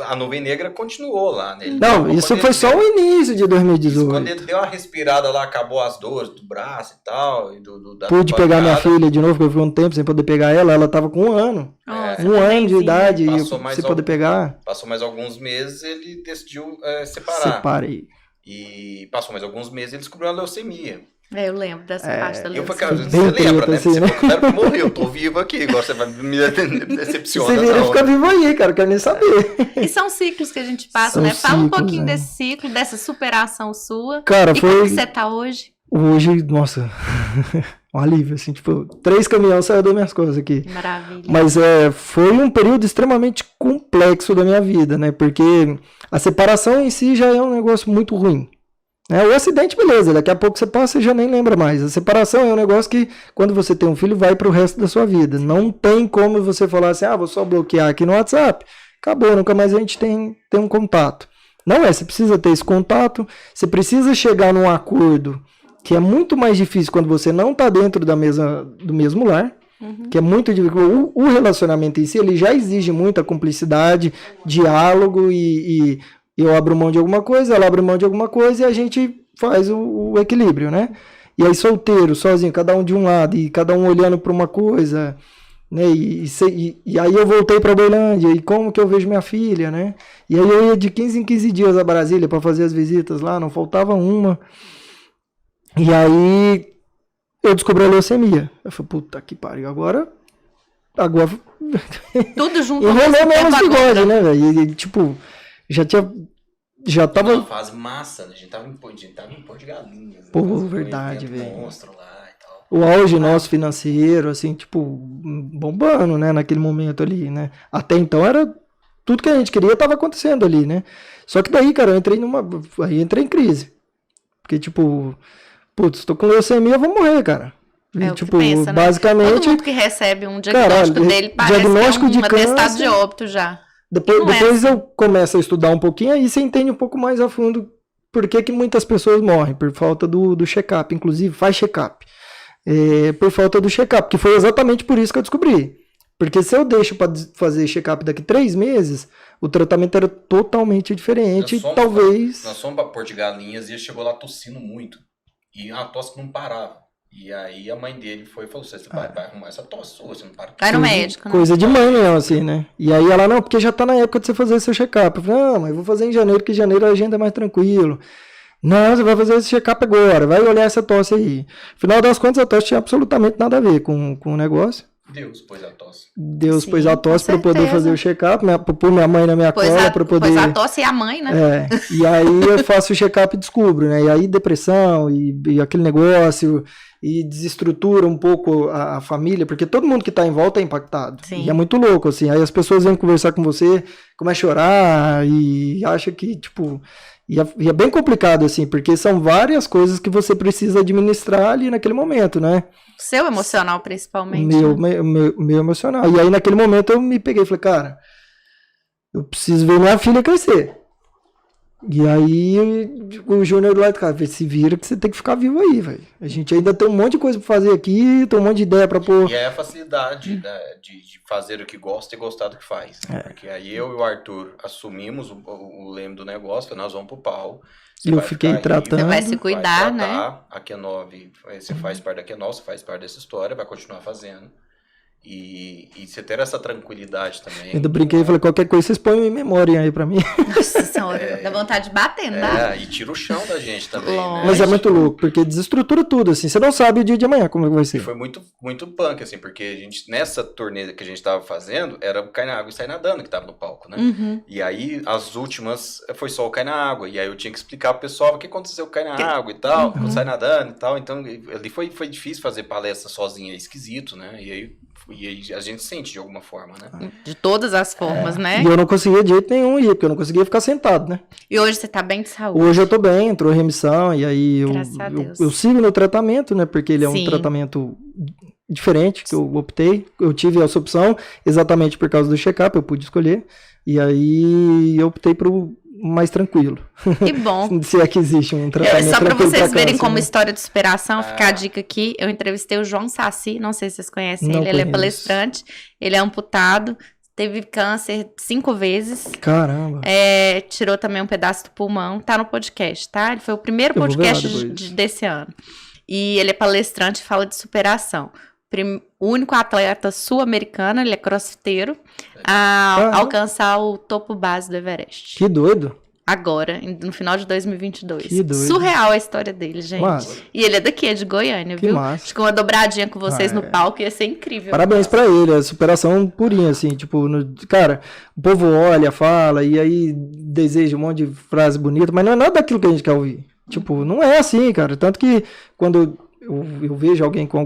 A nuvem negra continuou lá, né? Ele Não, deu- isso quando foi ele só deu- o início de isso, 2018. quando ele deu uma respirada lá, acabou as dores do braço e tal. E da Pude pegar minha pancada. filha de novo, porque eu fiquei um tempo sem poder pegar ela tava com 1 ano. Nossa, 1 ano de bebezinho. idade, e Passou mais sem poder algum- pegar, Passou mais alguns meses, ele decidiu separar. separei. E passou mais alguns meses, ele descobriu a leucemia. Eu lembro dessa parte da Eu leucemia. falei, cara, Bem você lembra, treta, né? assim, Você né? falou, cara, que morreu, eu tô vivo aqui, agora você vai me decepciona. Você vira e não. fica vivo aí, cara, quero nem saber. E são ciclos que a gente passa, São né? Fala um ciclos, pouquinho né? desse ciclo, dessa superação sua. Cara, E como foi... que você tá hoje? Hoje, nossa, um alívio, assim, tipo, 3 caminhões saíram das minhas coisas aqui. Maravilha. Mas foi um período extremamente complexo da minha vida, né? Porque a separação em si já é um negócio muito ruim. O acidente, beleza, daqui a pouco você passa e já nem lembra mais. A separação é um negócio que, quando você tem um filho, vai pro resto da sua vida. Não tem como você falar assim, vou só bloquear aqui no WhatsApp. Acabou, nunca mais a gente tem um contato. Não é, você precisa ter esse contato, você precisa chegar num acordo que é muito mais difícil quando você não está dentro do mesmo lar, que é muito difícil. O relacionamento em si, ele já exige muita cumplicidade, diálogo e eu abro mão de alguma coisa, ela abre mão de alguma coisa e a gente faz o equilíbrio, né? E aí solteiro, sozinho, cada um de um lado e cada um olhando para uma coisa, né? E aí eu voltei para Uberlândia e como que eu vejo minha filha, né? E aí eu ia de 15 em 15 dias a Brasília para fazer as visitas lá, não faltava uma. E aí eu descobri a leucemia. Eu falei, puta que pariu, agora Tudo junto. enrolou mesmo os bigodes, né, velho? E tipo, já tava... Uma fase massa, né? A gente tava em Porto de Galinhas. Né? Pô, Fazendo verdade, um evento velho. monstro lá e tal. O auge nosso financeiro, assim, tipo, bombando, né, naquele momento ali, né? Até então era... Tudo que a gente queria tava acontecendo ali, né? Só que daí, cara, eu entrei em crise. Porque, tipo... Putz, tô com leucemia, eu vou morrer, cara. É tipo, o que pensa, né? basicamente... Todo mundo que recebe um diagnóstico dele parece diagnóstico que é um de atestado câncer, de óbito já. Depois eu começo a estudar um pouquinho, aí você entende um pouco mais a fundo por que muitas pessoas morrem, por falta do check-up. Inclusive, faz check-up. Por falta do check-up, que foi exatamente por isso que eu descobri. Porque se eu deixo para fazer check-up daqui 3 meses, o tratamento era totalmente diferente. Talvez... Nós fomos para Porto de Galinhas e ele chegou lá tossindo muito. E uma tosse que não parava. E aí a mãe dele foi e falou, você vai arrumar essa tosse sua, você não para. Vai no médico, né? Coisa de mãe mesmo, assim, né? E aí ela, não, porque já tá na época de você fazer seu check-up. Eu falei, não, mas eu vou fazer em janeiro, porque em janeiro a agenda é mais tranquilo. Não, você vai fazer esse check-up agora, vai olhar essa tosse aí. Afinal das contas, a tosse tinha absolutamente nada a ver com o negócio. Deus pôs a tosse. Deus Sim, pôs a tosse com para poder certeza. fazer o check-up, pôr minha mãe na minha cola para poder... Pois a tosse e a mãe, né? E aí eu faço o check-up e descubro, né? E aí depressão e aquele negócio, e desestrutura um pouco a família, porque todo mundo que tá em volta é impactado. Sim. E é muito louco, assim. Aí as pessoas vêm conversar com você, começam a chorar e acha que, tipo... E é bem complicado, assim, porque são várias coisas que você precisa administrar ali naquele momento, né? Seu emocional, principalmente. Meu emocional. E aí, naquele momento, eu me peguei e falei, cara, eu preciso ver minha filha crescer. E aí, o Júnior do lado de casa, se vira que você tem que ficar vivo aí, velho. A gente ainda tem um monte de coisa pra fazer aqui, tem um monte de ideia pra pôr. E é a facilidade de fazer o que gosta e gostar do que faz. Porque aí eu e o Arthur assumimos o leme do negócio, nós vamos pro pau. Eu fiquei tratando. Você vai se cuidar, né? A Q9, você faz parte da Q9, você faz parte dessa história, vai continuar fazendo. E você ter essa tranquilidade também. Eu brinquei e falei, qualquer coisa vocês põem em memória aí pra mim. Nossa senhora, dá vontade de bater, não dá? E tira o chão da gente também, né? Mas é muito louco, porque desestrutura tudo, assim. Você não sabe o dia de amanhã como vai ser. E foi muito, muito punk, assim, porque a gente, nessa turnê que a gente tava fazendo, era o Cai na Água e Sai Nadando que tava no palco, né? Uhum. E aí, as últimas, foi só o Cai na Água. E aí eu tinha que explicar pro pessoal o que aconteceu com o Cai na Água e tal, o Sai Nadando e tal. Então, ali foi difícil fazer palestra sozinha, é esquisito, né? E aí a gente sente de alguma forma, né? De todas as formas, né? E eu não conseguia de jeito nenhum ir, porque eu não conseguia ficar sentado, né? E hoje você tá bem de saúde. Hoje eu tô bem, entrou remissão, e aí Graças a Deus. eu sigo no tratamento, né? Porque ele é Sim. um tratamento diferente, que eu optei. Eu tive essa opção exatamente por causa do check-up, eu pude escolher. E aí eu optei pro mais tranquilo. Que bom. Se é que existe um tratamento Só pra tranquilo vocês verem câncer, como né? história de superação, fica a dica aqui. Eu entrevistei o João Saci, não sei se vocês conhecem Não ele. Ele é conheço. palestrante, ele é amputado, teve câncer 5 vezes. Caramba. Tirou também um pedaço do pulmão, tá no podcast, tá? Ele foi o primeiro Eu vou ver lá podcast depois. desse ano. E ele é palestrante e fala de superação. O único atleta sul-americano, ele é crossfiteiro, a alcançar o topo base do Everest. Que doido. Agora, no final de 2022. Que doido. Surreal a história dele, gente. Massa. E ele é daqui, é de Goiânia, Que viu? massa. Acho que uma dobradinha com vocês no palco ia ser incrível. Parabéns pra ele, a superação purinha, assim, tipo, cara, o povo olha, fala, e aí deseja um monte de frase bonita, mas não é nada daquilo que a gente quer ouvir. Tipo, não é assim, cara. Tanto que quando eu vejo alguém com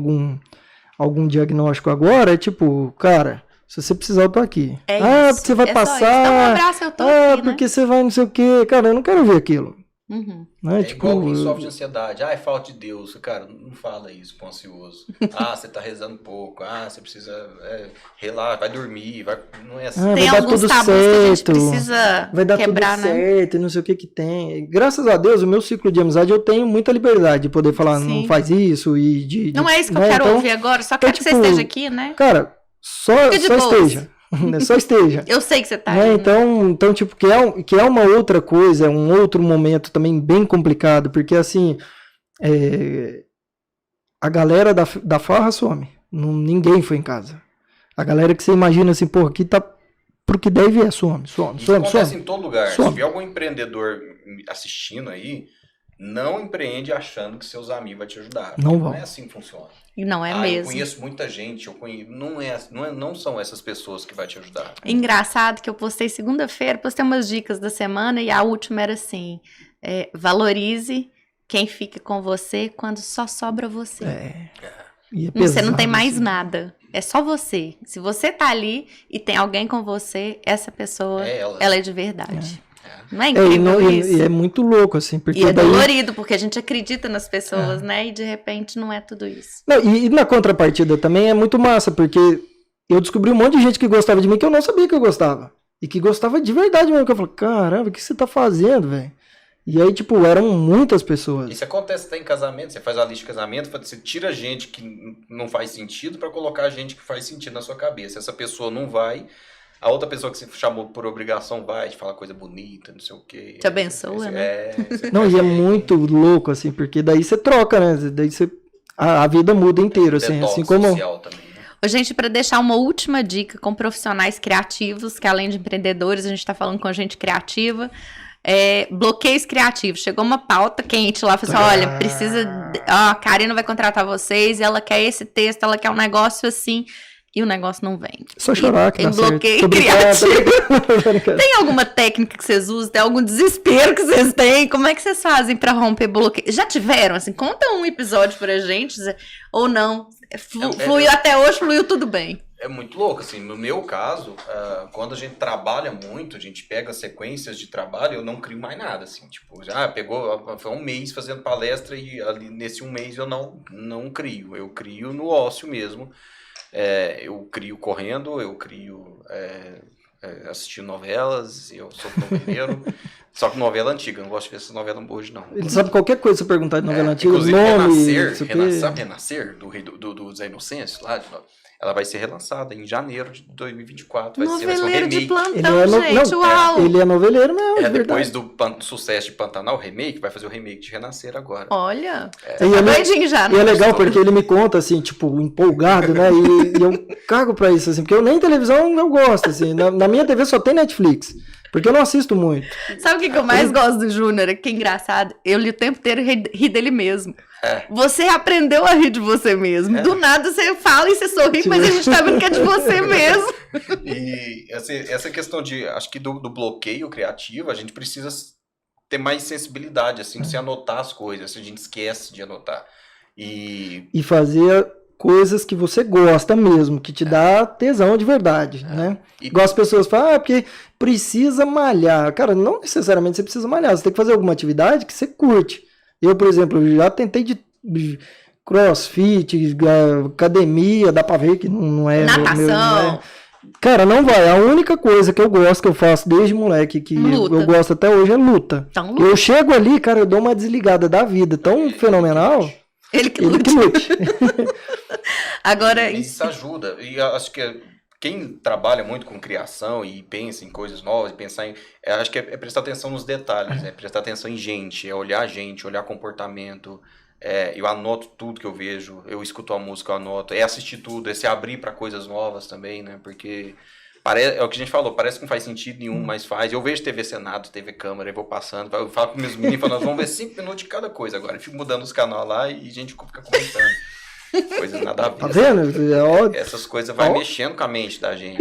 algum diagnóstico agora, é tipo, cara, se você precisar, eu tô aqui. É isso. Porque você vai É só passar. isso. Dá um abraço, eu tô aqui, né? Porque você vai não sei o quê. Cara, eu não quero ver aquilo. Né? É igual quem sofre de ansiedade. É falta de Deus. Cara, não fala isso pro ansioso. Você tá rezando pouco. Você precisa relaxar, vai dormir. Não é assim. Tem alguns tabus que a gente precisa vai dar quebrar, tudo certo, não sei o que tem. Graças a Deus, o meu ciclo de amizade, eu tenho muita liberdade de poder falar, não faz isso e não é isso que eu quero ouvir agora, só quero que você esteja aqui, né? Cara, só esteja. Só esteja. Eu sei que você tá aí, então, tipo, que é uma outra coisa, é um outro momento também bem complicado, porque assim, a galera da farra some. Ninguém foi em casa. A galera que você imagina assim, pô, aqui tá pro que deve some. Isso acontece em todo lugar. Se tiver algum empreendedor assistindo aí, não empreende achando que seus amigos vão te ajudar. Não é assim que funciona. E não é mesmo. Eu conheço muita gente, não são essas pessoas que vão te ajudar. Engraçado que eu postei segunda-feira, postei umas dicas da semana e a última era assim, valorize quem fica com você quando só sobra você. Você não tem mais nada. É só você. Se você tá ali e tem alguém com você, essa pessoa, ela é de verdade. Não é incrível isso? E é muito louco, assim. Porque e é dolorido, porque a gente acredita nas pessoas, né? E de repente não é tudo isso. Não, e na contrapartida também é muito massa, porque eu descobri um monte de gente que gostava de mim que eu não sabia que eu gostava. E que gostava de verdade mesmo. Que eu falei, caramba, o que você tá fazendo, velho? E aí, tipo, eram muitas pessoas. Isso acontece até em casamento. Você faz a lista de casamento, você tira gente que não faz sentido pra colocar gente que faz sentido na sua cabeça. Essa pessoa não vai... A outra pessoa que você chamou por obrigação vai te falar coisa bonita, não sei o quê. Te abençoa, né? Não, e é muito louco, assim, porque daí você troca, né? Daí a vida muda inteira, assim como... social também, né? Gente, para deixar uma última dica com profissionais criativos, que além de empreendedores, a gente tá falando com gente criativa, bloqueios criativos. Chegou uma pauta quente lá, falou assim, olha, precisa... a Karina vai contratar vocês, ela quer esse texto, ela quer um negócio assim... E o negócio não vem. Só chorar que tem bloqueio criativo. Tem alguma técnica que vocês usam? Tem algum desespero que vocês têm? Como é que vocês fazem pra romper bloqueio? Já tiveram, assim? Conta um episódio pra gente. Ou não? Fluiu até hoje, fluiu tudo bem. É muito louco, assim. No meu caso, quando a gente trabalha muito, a gente pega sequências de trabalho, eu não crio mais nada, assim. Tipo, foi um mês fazendo palestra e ali, nesse um mês eu não crio. Eu crio no ócio mesmo. Eu crio correndo, eu crio assistindo novelas, eu sou noveleiro, só que novela antiga, eu não gosto de ver essa novela hoje não. Ele sabe qualquer coisa se perguntar de novela antiga, inclusive nome... sabe Renascer, do Zé Inocêncio, lá ela vai ser relançada em janeiro de 2024. Vai ser um remake. De plantão, gente, uau! Ele é noveleiro mesmo, depois do sucesso de Pantanal, o remake, vai fazer o remake de Renascer agora. Olha, e é legal porque ele me conta, assim, tipo, empolgado, né, e eu cago pra isso, assim, porque eu nem televisão eu gosto, assim, na minha TV só tem Netflix. Porque eu não assisto muito. Sabe o que eu mais gosto do Júnior? Que é engraçado. Eu li o tempo inteiro ri dele mesmo. Você aprendeu a rir de você mesmo. Do nada você fala e você sorri, mas a gente tá vendo que é de você mesmo. E essa questão acho que do bloqueio criativo, a gente precisa ter mais sensibilidade, assim, de se anotar as coisas. A gente esquece de anotar. E fazer coisas que você gosta mesmo, que te dá tesão de verdade, né? Igual as pessoas falam, porque precisa malhar. Cara, não necessariamente você precisa malhar, você tem que fazer alguma atividade que você curte. Eu, por exemplo, já tentei de crossfit, academia, dá pra ver que não é... Natação. Cara, não vai. A única coisa que eu gosto, que eu faço desde moleque, que eu gosto até hoje, é luta. Então, eu chego ali, cara, eu dou uma desligada da vida tão fenomenal... Ele que lute. Agora, isso ajuda. E acho que quem trabalha muito com criação e pensa em coisas novas, acho que é prestar atenção nos detalhes, é prestar atenção em gente, é olhar gente, olhar comportamento. Eu anoto tudo que eu vejo, eu escuto a música, eu anoto. É assistir tudo, é se abrir para coisas novas também, né? Porque é o que a gente falou, parece que não faz sentido nenhum, mas faz. Eu vejo TV Senado, TV Câmara, eu vou passando, eu falo com meus meninos, nós vamos ver 5 minutos de cada coisa agora. Eu fico mudando os canais lá e a gente fica comentando. Coisas nada a ver. Tá vendo? Essas coisas vai mexendo com a mente da gente.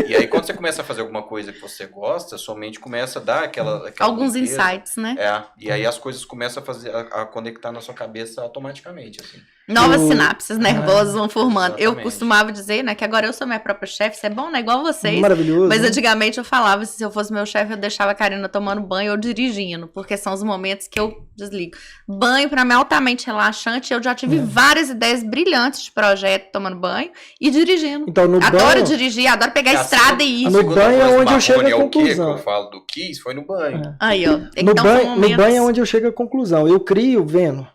E aí quando você começa a fazer alguma coisa que você gosta, sua mente começa a dar aquela alguns insights, né? E aí as coisas começam a conectar na sua cabeça automaticamente, assim. Novas O- sinapses nervosas vão formando. Eu exatamente. costumava dizer, né, que agora eu sou minha própria chefe, isso é bom, né, igual vocês. Maravilhoso. Mas né? antigamente eu falava, se eu fosse meu chefe, eu deixava a Karina tomando banho ou dirigindo, porque são os momentos que eu desligo. Banho, pra mim, é altamente relaxante. Eu já tive várias ideias brilhantes de projeto tomando banho e dirigindo. Então, no Adoro banho, dirigir, adoro pegar a É, estrada e ir. no banho é onde eu chego à É o que conclusão. eu falo do Kiss, foi no banho. Aí, ó. no Então, são banho, momentos... no banho é onde eu chego à conclusão. Eu crio vendo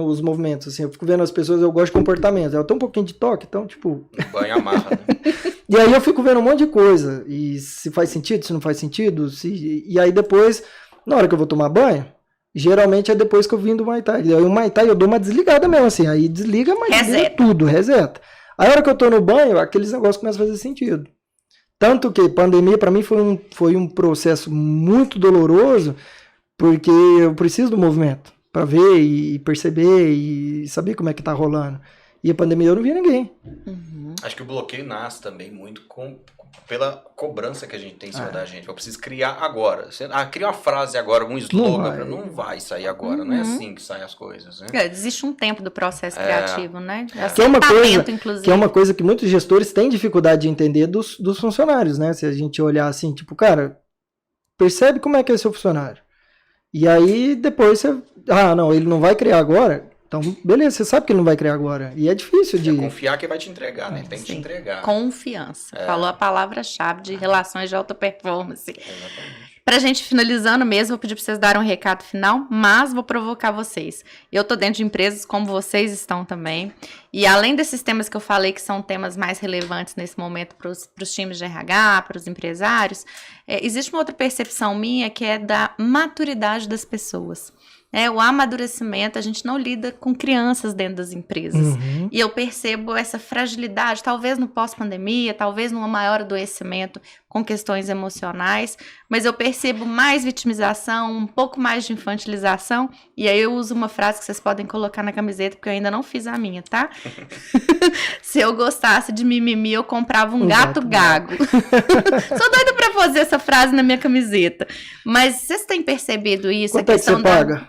os movimentos, assim, eu fico vendo as pessoas, eu gosto de comportamento. Eu tenho um pouquinho de toque, então, tipo... No banho amarra, né? E aí eu fico vendo um monte de coisa, e se faz sentido, se não faz sentido, e aí depois, na hora que eu vou tomar banho, geralmente é depois que eu vim do Muay Thai. E aí o Muay Thai eu dou uma desligada mesmo, assim, aí desliga, mas desliga Reseta. tudo, reseta. Aí a hora que eu tô no banho, aqueles negócios começam a fazer sentido. Tanto que pandemia pra mim foi um processo muito doloroso, porque eu preciso do movimento para ver e perceber e saber como é que tá rolando. E a pandemia eu não vi ninguém. Uhum. Acho que o bloqueio nasce também muito pela cobrança que a gente tem em cima da gente. Eu preciso criar agora. Cria uma frase agora, um slogan. Não vai sair agora. Não é assim que saem as coisas, né? Existe um tempo do processo criativo, né? Que é uma coisa Assentamento, inclusive. que é uma coisa que muitos gestores têm dificuldade de entender dos funcionários, né? Se a gente olhar assim, tipo, cara, percebe como é que é seu funcionário. E aí depois você, não, ele não vai criar agora. Então, beleza, você sabe que ele não vai criar agora. E é difícil de... É confiar que vai te entregar, né? Tem que te Sim. entregar. Confiança. Falou a palavra-chave de relações de alta performance. Exatamente. Pra gente finalizando mesmo, vou pedir pra vocês darem um recado final, mas vou provocar vocês. Eu tô dentro de empresas como vocês estão também. E além desses temas que eu falei, que são temas mais relevantes nesse momento pros times de RH, pros empresários, existe uma outra percepção minha que é da maturidade das pessoas. O amadurecimento, a gente não lida com crianças dentro das empresas. Uhum. E eu percebo essa fragilidade, talvez no pós-pandemia, talvez num maior adoecimento com questões emocionais, mas eu percebo mais vitimização, um pouco mais de infantilização, e aí eu uso uma frase que vocês podem colocar na camiseta, porque eu ainda não fiz a minha, tá? Se eu gostasse de mimimi, eu comprava um gato gago. Sou doida pra fazer essa frase na minha camiseta. Mas vocês têm percebido isso? Quanto é que você paga?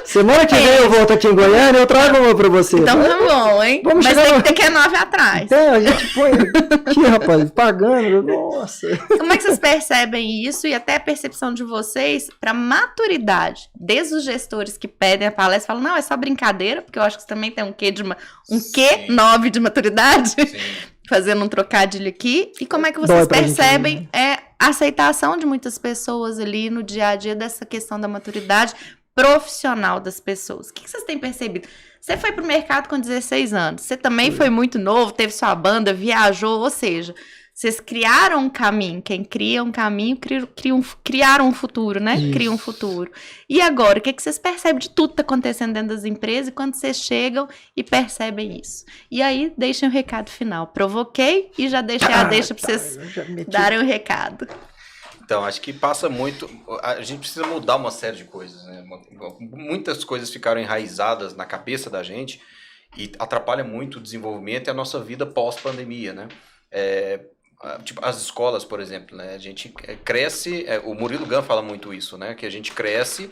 Semana que vem eu volto aqui em Goiânia e eu trago uma pra você. Então tá bom, hein? Vamos mas chegar tem no- que ter que é 9 atrás. A gente põe aqui, rapaz, pagando. Nossa. Como é que vocês percebem isso e até a percepção de vocês para maturidade? Desde os gestores que pedem a palestra falam, não, é só brincadeira, porque eu acho que você também tem um quê Sim. 9 de maturidade, Sim. fazendo um trocadilho aqui. E como é que vocês Dói pra gente percebem a aceitação de muitas pessoas ali no dia a dia dessa questão da maturidade profissional das pessoas? O que vocês têm percebido? Você foi pro mercado com 16 anos, você também foi muito novo, teve sua banda, viajou, ou seja, vocês criaram um caminho. Quem cria um caminho, criaram um futuro, né? Isso. Cria um futuro. E agora, o que vocês percebem de tudo que tá acontecendo dentro das empresas e quando vocês chegam e percebem isso? E aí, deixem o recado final. Provoquei e já deixei a deixa pra vocês Eu já meti- darem o recado. Então, acho que passa muito. A gente precisa mudar uma série de coisas, né? Muitas coisas ficaram enraizadas na cabeça da gente e atrapalha muito o desenvolvimento e a nossa vida pós-pandemia, né? Tipo, as escolas, por exemplo, né? A gente cresce. O Murilo Gun fala muito isso, né? Que a gente cresce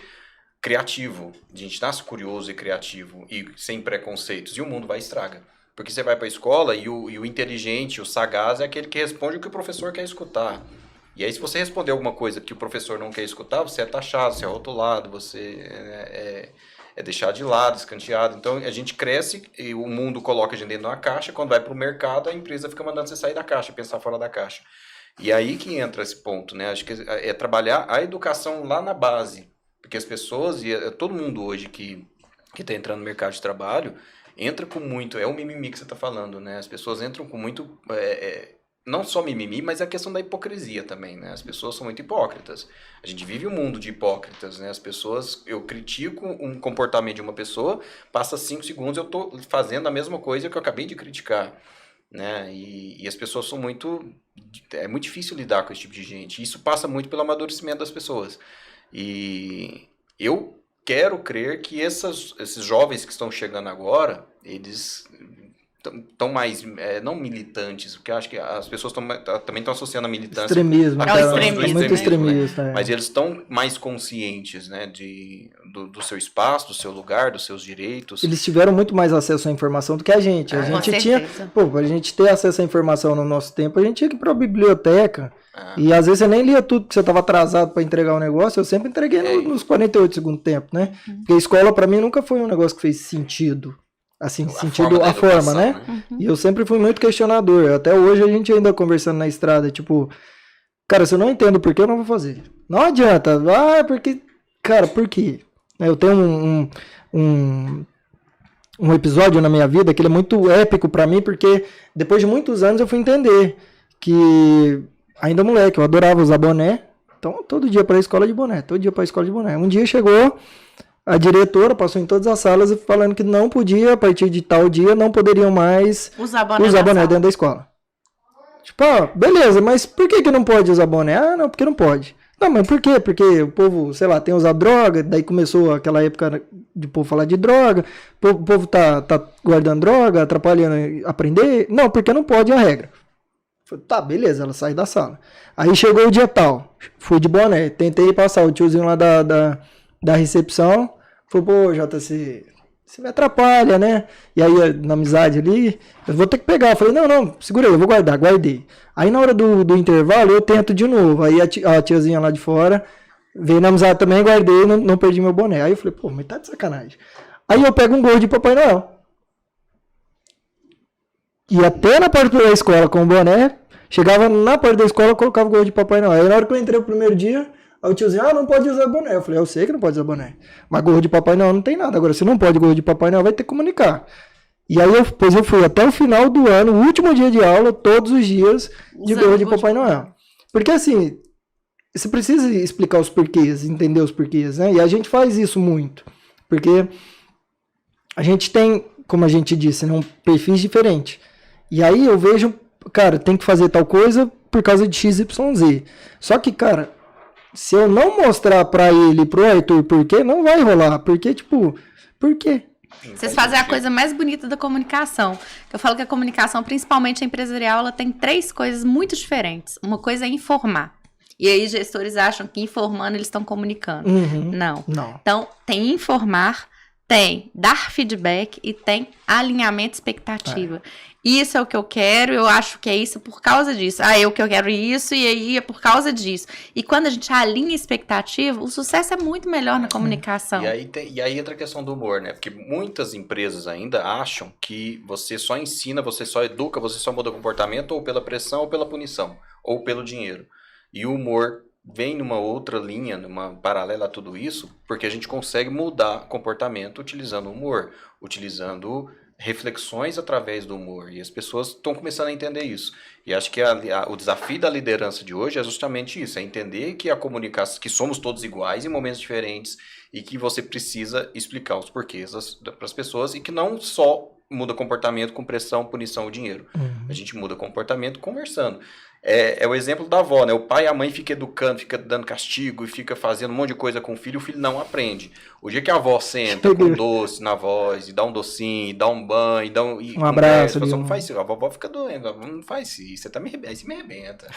criativo. A gente nasce curioso e criativo e sem preconceitos. E o mundo vai e estraga. Porque você vai para a escola e o inteligente, o sagaz, é aquele que responde o que o professor quer escutar. E aí, se você responder alguma coisa que o professor não quer escutar, você é taxado, você é rotulado, você é deixado de lado, escanteado. Então, a gente cresce e o mundo coloca a gente dentro de uma caixa. Quando vai para o mercado, a empresa fica mandando você sair da caixa, pensar fora da caixa. E aí que entra esse ponto, né? Acho que é trabalhar a educação lá na base. Porque as pessoas, e todo mundo hoje que está entrando no mercado de trabalho, entra com muito... É o mimimi que você está falando, né? As pessoas entram com muito... não só mimimi, mas a questão da hipocrisia também, né? As pessoas são muito hipócritas. A gente vive um mundo de hipócritas, né? As pessoas... Eu critico um comportamento de uma pessoa, passa 5 segundos eu tô fazendo a mesma coisa que eu acabei de criticar, né? E as pessoas são muito... É muito difícil lidar com esse tipo de gente. Isso passa muito pelo amadurecimento das pessoas. E eu quero crer que esses jovens que estão chegando agora, eles tão mais, não militantes, porque eu acho que as pessoas também estão associando a militância Extremismo. a É o questões do extremismo. Muito extremismo, né? extremista. É. Mas eles estão mais conscientes, né, do seu espaço, do seu lugar, dos seus direitos. Eles tiveram muito mais acesso à informação do que a gente. A Com gente tinha, certeza. pra gente ter acesso à informação no nosso tempo, a gente tinha que ir pra biblioteca. Ah. E às vezes você nem lia tudo, porque você estava atrasado para entregar o negócio. Eu sempre entreguei nos 48 segundos tempo, né? Porque a escola para mim nunca foi um negócio que fez sentido. Assim, a forma, né? E eu sempre fui muito questionador. Até hoje a gente ainda conversando na estrada, tipo, cara, se eu não entendo por que eu não vou fazer. Não adianta. Porque, cara, por quê? Eu tenho um episódio na minha vida que ele é muito épico para mim, porque depois de muitos anos eu fui entender que, ainda moleque, eu adorava usar boné. Então, todo dia para a escola de boné, Um dia chegou a diretora, passou em todas as salas falando que não podia, a partir de tal dia, não poderiam mais usar boné dentro da escola. Tipo, beleza, mas por que não pode usar boné? Não, porque não pode. Não, mas por quê? Porque o povo, sei lá, tem usado droga, daí começou aquela época de povo falar de droga, o povo tá guardando droga, atrapalhando aprender. Não, porque não pode, é a regra. Falei, tá, beleza, ela sai da sala. Aí chegou o dia tal, fui de boné, tentei passar o tiozinho lá da recepção, falou, pô, JC, você me atrapalha, né? E aí, na amizade ali, eu vou ter que pegar. Eu falei, não, segura aí, eu vou guardar, guardei. Aí na hora do intervalo, eu tento de novo. Aí a tiazinha lá de fora veio na amizade também, guardei, não perdi meu boné. Aí eu falei, pô, mas tá de sacanagem. Aí eu pego um gorro de Papai Noel. E até na porta da escola com o boné, chegava na porta da escola, eu colocava o gorro de Papai Noel. Aí na hora que eu entrei o primeiro dia, aí o tiozinho, não pode usar boné. Eu falei, eu sei que não pode usar boné. Mas gorro de Papai Noel não tem nada. Agora, se não pode gorro de Papai Noel, vai ter que comunicar. E aí, depois eu fui até o final do ano, o último dia de aula, todos os dias, de gorro de Papai Noel. Porque assim, você precisa explicar os porquês, entender os porquês, né? E a gente faz isso muito. Porque a gente tem, como a gente disse, né, um perfis diferente. E aí eu vejo, cara, tem que fazer tal coisa por causa de XYZ. Só que, cara, se eu não mostrar pra ele, pro Arthur, por quê, não vai rolar. Porque, tipo, por quê? Vocês fazem a coisa mais bonita da comunicação. Eu falo que a comunicação, principalmente a empresarial, ela tem 3 coisas muito diferentes. Uma coisa é informar. E aí gestores acham que informando eles estão comunicando. Não. Então, tem informar, tem dar feedback e tem alinhamento expectativa. Isso é o que eu quero, eu acho que é isso por causa disso. É o que eu quero isso e aí é por causa disso. E quando a gente alinha expectativa, o sucesso é muito melhor na comunicação. E aí entra a questão do humor, né? Porque muitas empresas ainda acham que você só ensina, você só educa, você só muda comportamento ou pela pressão ou pela punição, ou pelo dinheiro. E o humor vem numa outra linha, numa paralela a tudo isso, porque a gente consegue mudar comportamento utilizando o humor, utilizando reflexões através do humor. E as pessoas estão começando a entender isso. E acho que o desafio da liderança de hoje é justamente isso, é entender que a comunicação, que somos todos iguais em momentos diferentes e que você precisa explicar os porquês para as pessoas e que não só muda comportamento com pressão, punição ou dinheiro. A gente muda comportamento conversando. É o exemplo da avó, né? O pai e a mãe ficam educando, fica dando castigo e fica fazendo um monte de coisa com o filho não aprende. O dia que a avó senta com doce na voz, e dá um docinho, e dá um banho, e um abraço. Conversa, não faz isso. A vovó fica doendo, não faz isso, você tá me arrebenta.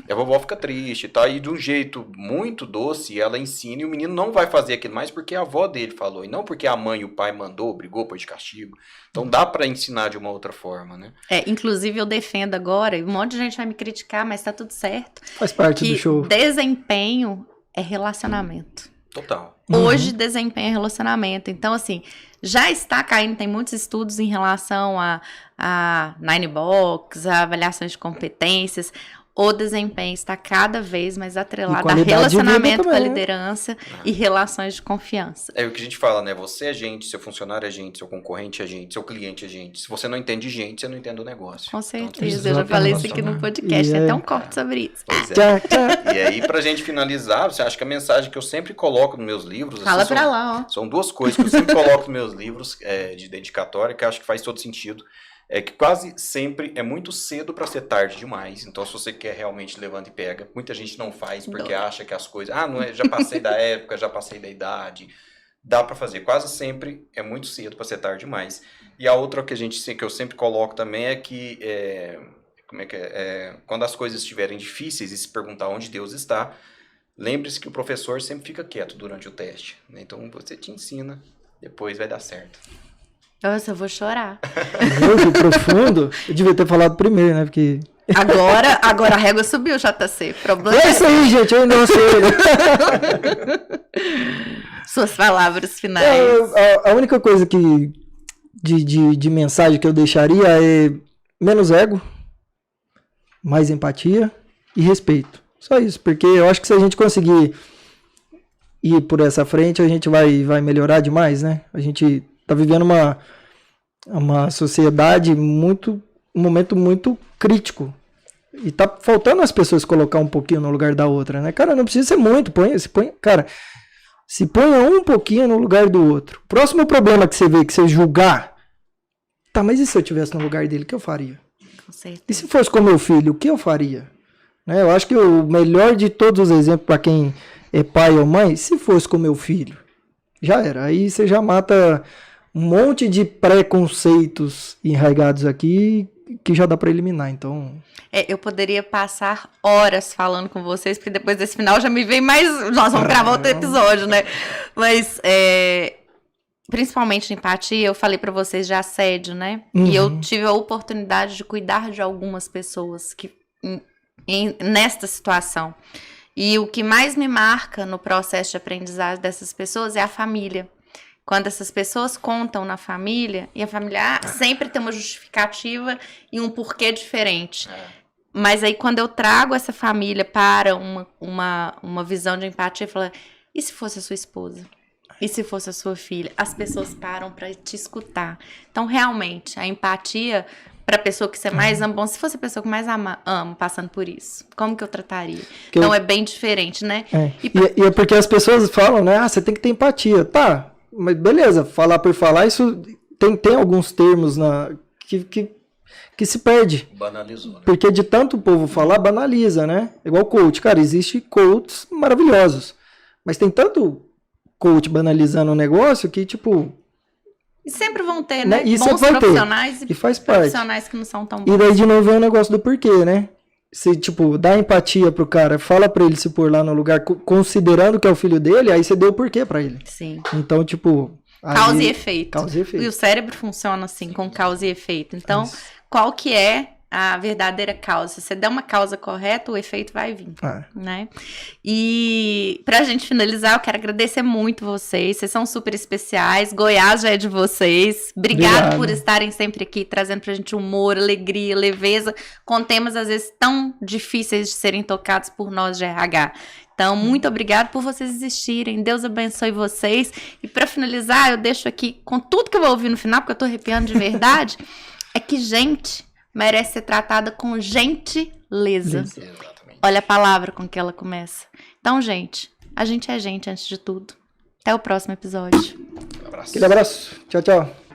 E a vovó fica triste, tá? E de um jeito muito doce, ela ensina e o menino não vai fazer aquilo mais porque a avó dele falou, e não porque a mãe e o pai mandou, brigou, pôs de castigo. Então dá pra ensinar de uma outra forma, né? Inclusive eu defendo agora, e um monte de gente vai me criticar, mas tá tudo certo. Faz parte do show. Desempenho é relacionamento. Total. Hoje, desempenho é relacionamento. Então, assim, já está caindo, tem muitos estudos em relação a Nine Box, a avaliações de competências. O desempenho está cada vez mais atrelado a relacionamento com a liderança e relações de confiança. É o que a gente fala, né? Você é gente, seu funcionário é gente, seu concorrente é gente, seu cliente é gente. Se você não entende gente, você não entende o negócio. Com certeza, eu já falei isso aqui no podcast, tem até um corte sobre isso. Pois é. E aí, pra gente finalizar, você acha que a mensagem que eu sempre coloco nos meus livros... Fala assim, pra lá, ó. São 2 coisas que eu sempre coloco nos meus livros de dedicatória, que eu acho que faz todo sentido. É que quase sempre é muito cedo para ser tarde demais. Então, se você quer realmente levanta e pega, muita gente não faz porque acha que as coisas... não é, já passei da época, já passei da idade. dá para fazer. Quase sempre é muito cedo para ser tarde demais. E a outra que eu sempre coloco também é que quando as coisas estiverem difíceis e se perguntar onde Deus está, lembre-se que o professor sempre fica quieto durante o teste, né? Então você te ensina, depois vai dar certo. Nossa, eu vou chorar. Hoje, profundo, eu devia ter falado primeiro, né? Porque... Agora a régua subiu, JC. Problema É isso aí, gente, eu ainda não sei. Suas palavras finais. A única coisa que de mensagem que eu deixaria é menos ego, mais empatia e respeito. Só isso, porque eu acho que se a gente conseguir ir por essa frente, a gente vai melhorar demais, né? A gente tá vivendo uma sociedade um momento muito crítico. E tá faltando as pessoas colocar um pouquinho no lugar da outra, né? Cara, não precisa ser muito, se ponha um pouquinho no lugar do outro. Próximo problema que você vê, que você julgar, tá, mas e se eu tivesse no lugar dele, o que eu faria? Com certeza. E se fosse com meu filho, o que eu faria? Né? Eu acho que o melhor de todos os exemplos para quem é pai ou mãe, se fosse com meu filho, já era. Aí você já mata um monte de preconceitos enraigados aqui que já dá para eliminar, então... Eu poderia passar horas falando com vocês, porque depois desse final já me vem mais... Nós vamos gravar outro episódio, né? Mas, principalmente empatia, eu falei pra vocês de assédio, né? Uhum. E eu tive a oportunidade de cuidar de algumas pessoas nesta situação. E o que mais me marca no processo de aprendizagem dessas pessoas é a família. Quando essas pessoas contam na família, e a família sempre tem uma justificativa e um porquê diferente. Mas aí quando eu trago essa família para uma visão de empatia, eu falo, e se fosse a sua esposa? E se fosse a sua filha? As pessoas param para te escutar. Então, realmente, a empatia para a pessoa que você mais ama, bom, se fosse a pessoa que mais amo passando por isso, como que eu trataria? Então, é bem diferente, né? E é porque as pessoas falam, né? Você tem que ter empatia. Tá, mas beleza, falar por falar, isso tem alguns termos que se perde. Banalizou, né? Porque de tanto o povo falar, banaliza, né? Igual coach. Cara, existe coaches maravilhosos. Mas tem tanto coach banalizando o negócio que, tipo... E sempre vão ter, né? E bons profissionais e faz parte. Profissionais que não são tão bons. E daí, de novo, é o negócio do porquê, né? Se, tipo, dá empatia pro cara, fala pra ele se pôr lá no lugar, considerando que é o filho dele, aí você deu o porquê pra ele. Sim. Então, tipo... Causa e efeito. Causa e efeito. E o cérebro funciona assim, com causa e efeito. Então, qual que é a verdadeira causa? Se você der uma causa correta, o efeito vai vir, né? E pra gente finalizar, eu quero agradecer muito vocês. Vocês são super especiais. Goiás já é de vocês. Obrigado por estarem sempre aqui, trazendo pra gente humor, alegria, leveza, com temas às vezes tão difíceis de serem tocados por nós de RH. Então, muito obrigado por vocês existirem. Deus abençoe vocês. E para finalizar, eu deixo aqui, com tudo que eu vou ouvir no final, porque eu tô arrepiando de verdade, é que gente merece ser tratada com gentileza. Exatamente. Olha a palavra com que ela começa. Então, gente, a gente é gente antes de tudo. Até o próximo episódio. Um abraço. Aquele abraço. Tchau, tchau.